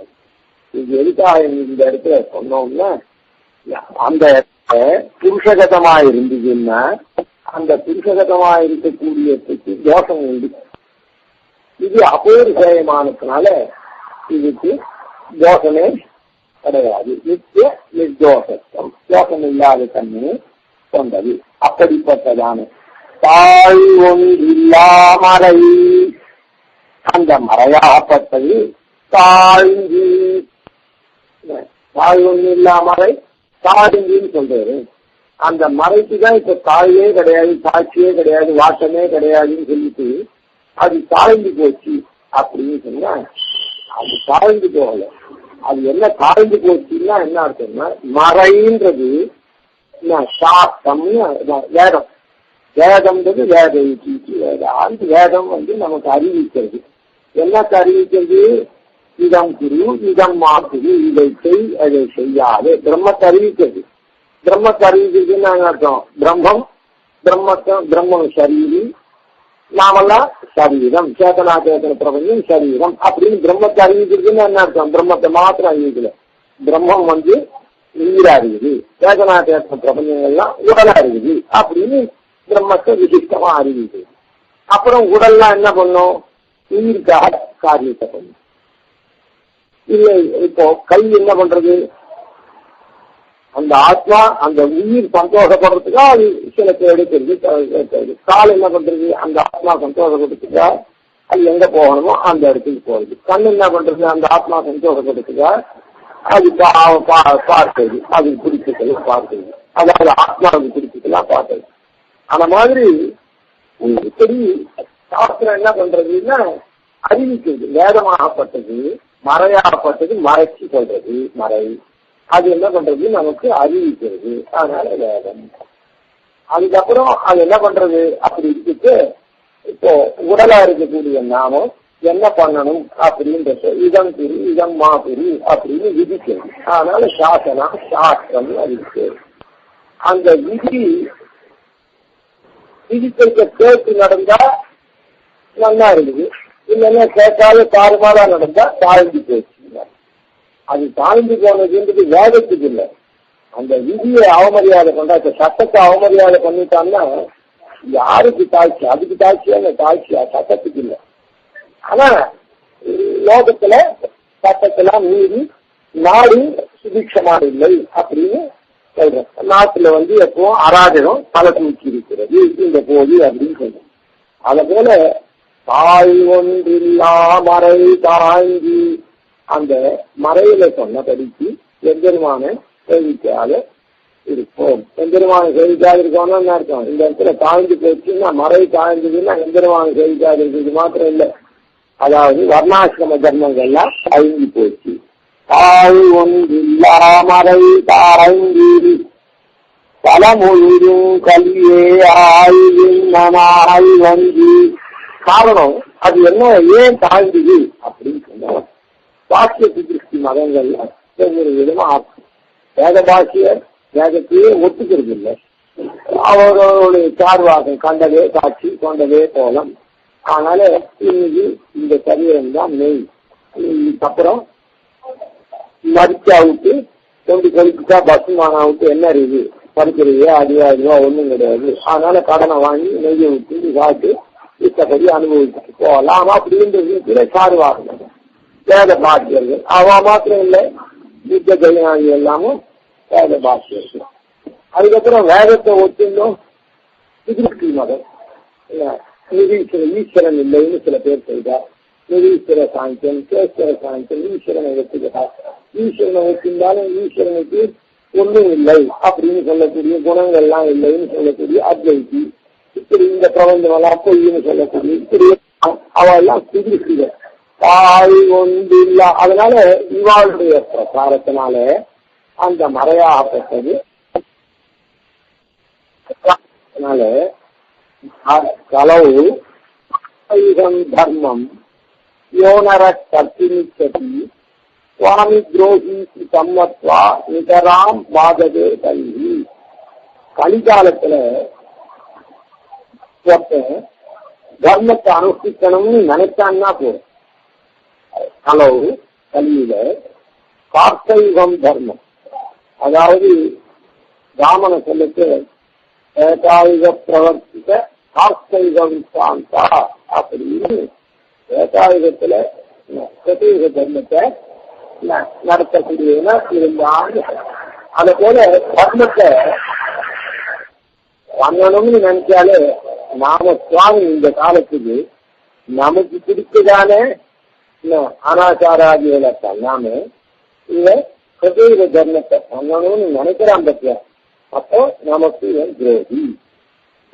இது எதுக்காக இந்த இடத்துல சொன்னோம்னா, அந்த புருஷகதமா இருந்ததுன்னா அந்த புருஷகதமா இருக்கக்கூடியதுக்கு தோஷம் உண்டு. இது அபூர்வமானதுனால இதுக்கு தோஷமே கிடையாது. நித்திய நிர்தோஷம், தோஷம் இல்லாத தன்மையை கொண்டது. அப்படிப்பட்டதான தாழ் ஒன்றில்லாமறை, அந்த மறையாகப்பட்டது தாழ்ந்து. தாழ் ஒன்றில்லாமறை தாழ்ந்துன்னு சொல்றாரு. அந்த மறைக்குதான் இப்ப தாழ்வே கிடையாது, சாட்சியே கிடையாது, வாட்டமே கிடையாதுன்னு சொல்லிட்டு அது தாழ்ந்து போச்சு அப்படின்னு சொன்னா அது தாழ்ந்து போகல. அது என்ன தாழ்ந்து போச்சுன்னா என்ன அர்த்தம்னா, மறைன்றது சாஸ்திரம்னு வேதம். வேதம்ன்றது வேத அந்த வேதம் நமக்கு அறிவிக்கிறது. என்னக்கு அறிவிக்கிறது? இதம் குரு இதம் மாக்குரு, இதை செய் அதை செய்யாது. பிரம்மத்தை அறிவிக்கிறது. பிரம்மத்தை அறிவிக்கிறதுன்னு நாங்க அர்த்தம் பிரம்மம், பிரம்மம் சரீரி, நாமெல்லாம் சரீரம், சேதனா சேதன பிரபஞ்சம் சரீரம் அப்படின்னு பிரம்மத்தை அறிவிக்கிறதுன்னு என்ன அர்த்தம்? பிரம்மத்தை மாத்திரம் அறிவிக்கல. பிரம்மம் நீரா இருக்குது, சேதனா சேதன பிரபஞ்சங்கள்லாம் உடலா இருக்குது அப்படின்னு பிரம்மத்தை விசிஷ்டமா அறிவிக்குது. அப்புறம் உடல்லாம் என்ன பண்ணும்? உயிருக்காக காரியத்தை பண்ணும். இல்லை இப்போ கை என்ன பண்றது? அந்த ஆத்மா அந்த உயிர் சந்தோஷப்படுறதுக்கா அது சில பேர் எடுக்கிறது. கால் என்ன பண்றது? அந்த ஆத்மா சந்தோஷப்படுறதுக்கா அது எங்க போகணுமோ அந்த இடத்துக்கு போறது. கண் என்ன பண்றது? அந்த ஆத்மா சந்தோஷப்படுறதுக்கா அது பார்க்கிறது, அது பிடிச்சதெல்லாம் பார்க்கிறது, அதாவது ஆத்மாவுக்கு பிடிச்சதெல்லாம் பார்க்கிறது. அந்த மாதிரி இப்படி சாஸ்திரம் என்ன பண்றதுன்னா அறிவிக்கிறது. வேதமாகப்பட்டது மறையாகப்பட்டது மறைச்சி சொல்றது மறை. அது என்ன பண்றது? நமக்கு அறிவிக்கிறது. அதனால வேதம். அதுக்கப்புறம் அது என்ன பண்றது அப்படி இருந்துட்டு இப்போ உடலா இருக்கக்கூடிய நாமம் என்ன பண்ணணும் அப்படின்றது இதம் குறி இதம் மா குறி அப்படின்னு விதிக்கிறது. அதனால சாசனம் சாஸ்திரம் இருக்கு. அந்த விதிக்க கேட்டு நடந்தா நல்லா இருக்குது. இல்லைன்னா கேட்காத தாறுமாறா நடந்தா தாழ்ந்து போச்சு. அது தாழ்ந்து போனதுன்றது வேதத்துக்கு இல்லை. அந்த விதியை அவமரியாதை பண்றா, இப்ப சட்டத்தை அவமரியாதை பண்ணிட்டான்னா யாருக்கு தாழ்ச்சி? அதுக்கு தாழ்ச்சியா? தாழ்ச்சியா சட்டத்துக்கு இல்லை. ஆனா லோகத்துல சட்டத்தெல்லாம் மீறி நாடு சுபிக்ஷமா இல்லை அப்படின்னு சொல்றோம். நாட்டுல எப்பவும் அராஜகம் தலை தூக்கி இருக்கிறது இந்த போது அப்படின்னு சொல்றோம். அத போல தாய் ஒன்றில்லா மறை தாங்கி அந்த மறையில சொன்னபடிக்கு எம்பெருமான சேவிக்காத இருப்போம். எம்பெருமான சேவிக்காது இருக்கோம்னா என்ன அர்த்தம்? இந்த இடத்துல தாழ்ந்து போச்சுன்னா மறை தாழ்ந்ததுன்னா எம்பெருமான சேவிக்காது இருக்கிறது மாத்திரம் இல்லை, அதாவது வர்ணாசிரம தர்மங்கள்லாம் அழிஞ்சு போச்சு. தாய் ஒன்றில்லா மறை தாங்கி பலமொழியும் கல்வியே ஆய்வின் வங்கி. காரணம் அது என்ன, ஏன் தாழ்ந்தது அப்படின்னு சொன்னா பாக்கிய திருஷ்டி மதங்கள்ல ஒவ்வொரு விதமா வேத பாக்கியர் வேதத்தையே ஒத்துக்கிறது இல்லை. அவர்களுடைய சார்வாகம் கண்டதே காட்சி கொண்டதே கோலம். அதனால இன்னைக்கு இந்த சரீரம் தான் மெய். இதுக்கப்புறம் மரிச்சா விட்டு கொண்டு கழிச்சுட்டா பசுமான விட்டு என்ன இருக்குது? பறிக்கிறது அதுவா ஒண்ணும் கிடையாது. அதனால கடனை வாங்கி நெய்யை விட்டு காட்டு இஷ்டப்படி அனுபவிச்சுட்டு போகலாம் அப்படின்றது சார்வாகம் வேத பாக்கியர்கள். அவ மாத்திரம் இல்லை, யுத்த கையாளி எல்லாமும் வேத பாக்கியர்கள். அதுக்கப்புறம் வேதத்தை ஒத்துந்தோம் திருஷ்டி மதம். ஈஸ்வரன் இல்லைன்னு சில பேர் செய்தார். நிரீஸ்வர சாங்கியம் கேஸ்வர சாங்கியம் ஈஸ்வரனை ஒத்துக்கிறார். ஈஸ்வரனை ஒத்திருந்தாலும் ஈஸ்வரனுக்கு ஒன்றும் இல்லை அப்படின்னு சொல்லக்கூடிய குணங்கள்லாம் இல்லைன்னு சொல்லக்கூடிய அத்வைதி. இப்படி இந்த பிரபஞ்சம் எல்லாம் பொய்ன்னு சொல்லக்கூடிய இப்படி அவெல்லாம் திருஷ்டிகள் தாய் ஒன்றில்ல. அதனால இவாளுடைய பிரசாரத்தினால அந்த மறையாகப்பட்டது களவு தர்மம் யோனர கர்த்தினிச்சதி சுவாமி துரோகி சம்மத்வா நிதராம் பாதகே கல்வி. கலிகாலத்துல தர்மத்தை அனுஷ்டிக்கணும்னு நினைச்சான்னா போதும். களவு கல்வியில கார்த்தைவம் தர்மம், அதாவது ராமனை சொல்லிட்டு ஏகாயுக பிரவர்த்தித்த கார்த்தைவம் சாந்தா அப்படின்னு ஏகாயுகத்துல சதயுக தர்மத்தை நடத்தக்கூடியவனா இருந்தாங்க. அதை போல தர்மத்தை பண்ணணும்னு நினைச்சாலே நாம சுவாமி இந்த காலத்துக்கு நமக்கு பிடிச்சதான அனாச்சாராதிகளை பண்ணாம இவ சதயுக தர்மத்தை பண்ணணும்னு நினைக்கிறான் பத்தியா. அப்போ நமக்கு இவன் துரோகி,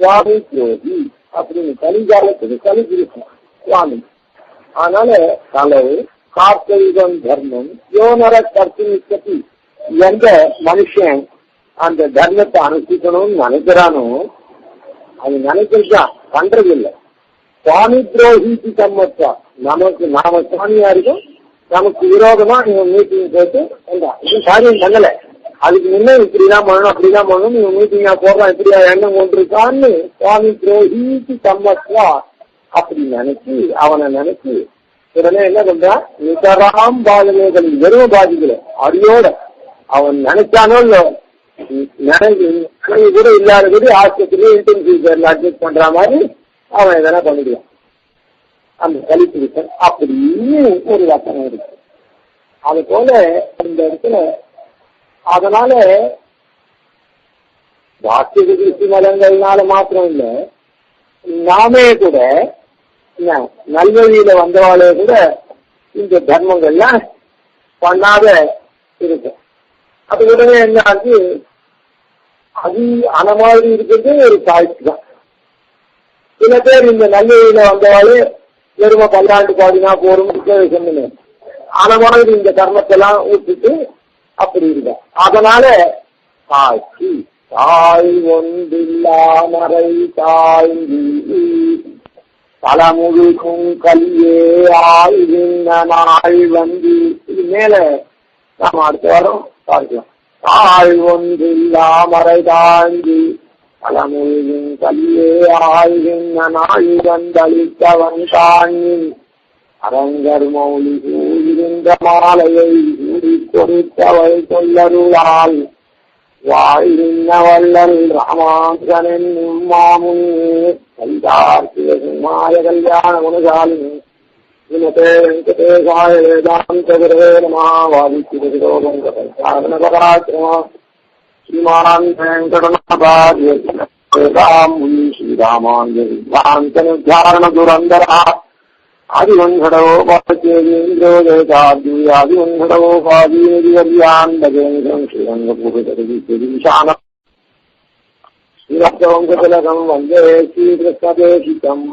சுவாமி துரோகி அப்படின்னு கலிகாலத்துக்கு கலி பிடிக்கும் சுவாமி. அதனால களவு கார்த்தைவம் தர்மம் யோனர கர்த்தினிச்சதி. எந்த மனுஷன் அந்த தர்மத்தை அனுஷ்டிக்கணும்னு நினைக்கிறானோ அது நினைக்கிறதான் பண்றது இல்லை. சுவாமி துரோகிக்கு சம்மத்தா. நமக்கு நாம சுவாமியா இருக்கும், நமக்கு விரோதமா இவன் மீட்டிங் போட்டு இது காரியம் பண்ணல, அதுக்கு முன்னே இப்படிதான் பண்ணணும் அப்படிதான் பண்ணணும் இவன் மீட்டிங்கா போடுறான் இப்படியா எண்ணம் கொண்டிருக்கான்னு சுவாமி துரோகிக்கு சம்மத்வா அப்படி நினைச்சு அவனை நினைச்சு உடனே என்ன பண்றான்? நிதராம் பாதனைகளின் வெறும் பாதிக்கல அடியோட அவன் நினைச்சானோ இல்ல கூட இல்லாதபடி ஆஸ்பத்திரியில இன்டென்சிவ் கேர்ல அட்மிட் பண்ற மாதிரி அவன் எதனா பண்ணிடுவான். அந்த கழிப்பு அப்படின்னு ஒரு வசனம் இருக்கு. அது போல இந்த இடத்துல அதனால வாக்கிய திருஷ்டி மதங்கள்னால மாத்திரம் இல்ல, நாமே கூட நல்வழியில வந்தவாளே கூட இந்த தர்மங்கள்லாம் பண்ணாத இருக்கும். அது உடனே என்ன ஆச்சு? அது அந்த மாதிரி இருக்கிறது ஒரு காய்ச்சி தான். சில பேர் இந்த நல்வழியில வந்தவாளே வெறும பல்லாண்டு பாடினா போரும் சொன்னேன். ஆனா உனக்கு இந்த கர்மத்தெல்லாம் விட்டுட்டு அப்படி இருக்க. அதனால சாட்சி தாய் ஒன்றில்லா மறை தாய்ந்தி பலமுழுக்கும் கல்வியே ஆய்வின் நாள் வந்து. இது மேல நாம அடுத்த வாரம் பார்க்கலாம். தாய் ஒன்றில்லா மறை தாய்ந்தி பலமுழுக்கும் கல்வியே ஆய்வின் நாள் வந்தளித்தவன் தாண்மின் அரங்கர் மௌலி சூழ்ந்த மாலையை சூடி கொடுத்தவை சொல்லருளால் வாழ்கின்ற வல்லல் ராமாங்கனன் மாமுனே கைதார் சிவசிம்மாய கல்யாண குணசாலினி வினதே வெங்கடேசாய வேதாந்த குரவே நமः. வாதிசிவசிரோகங்கராசிரம ஸ்ரீமான் வெங்கடநாதார்ய வேதாம்புலி ஸ்ரீராமானுஜாந்தனுத்தாரண துரந்தரா ஆதிவன்கடவோ பாச்சேந்திரோ ஜெயதாத்யாதிவன்கடவோ பாதீனதிவர்யாண்டகேந்திரம் ஸ்ரீரங்கபுரதரிசானம் ஸ்ரீரக்தவங்கதிலகம் வந்தே ஸ்ரீகிருஷ்ணதேசிகம்.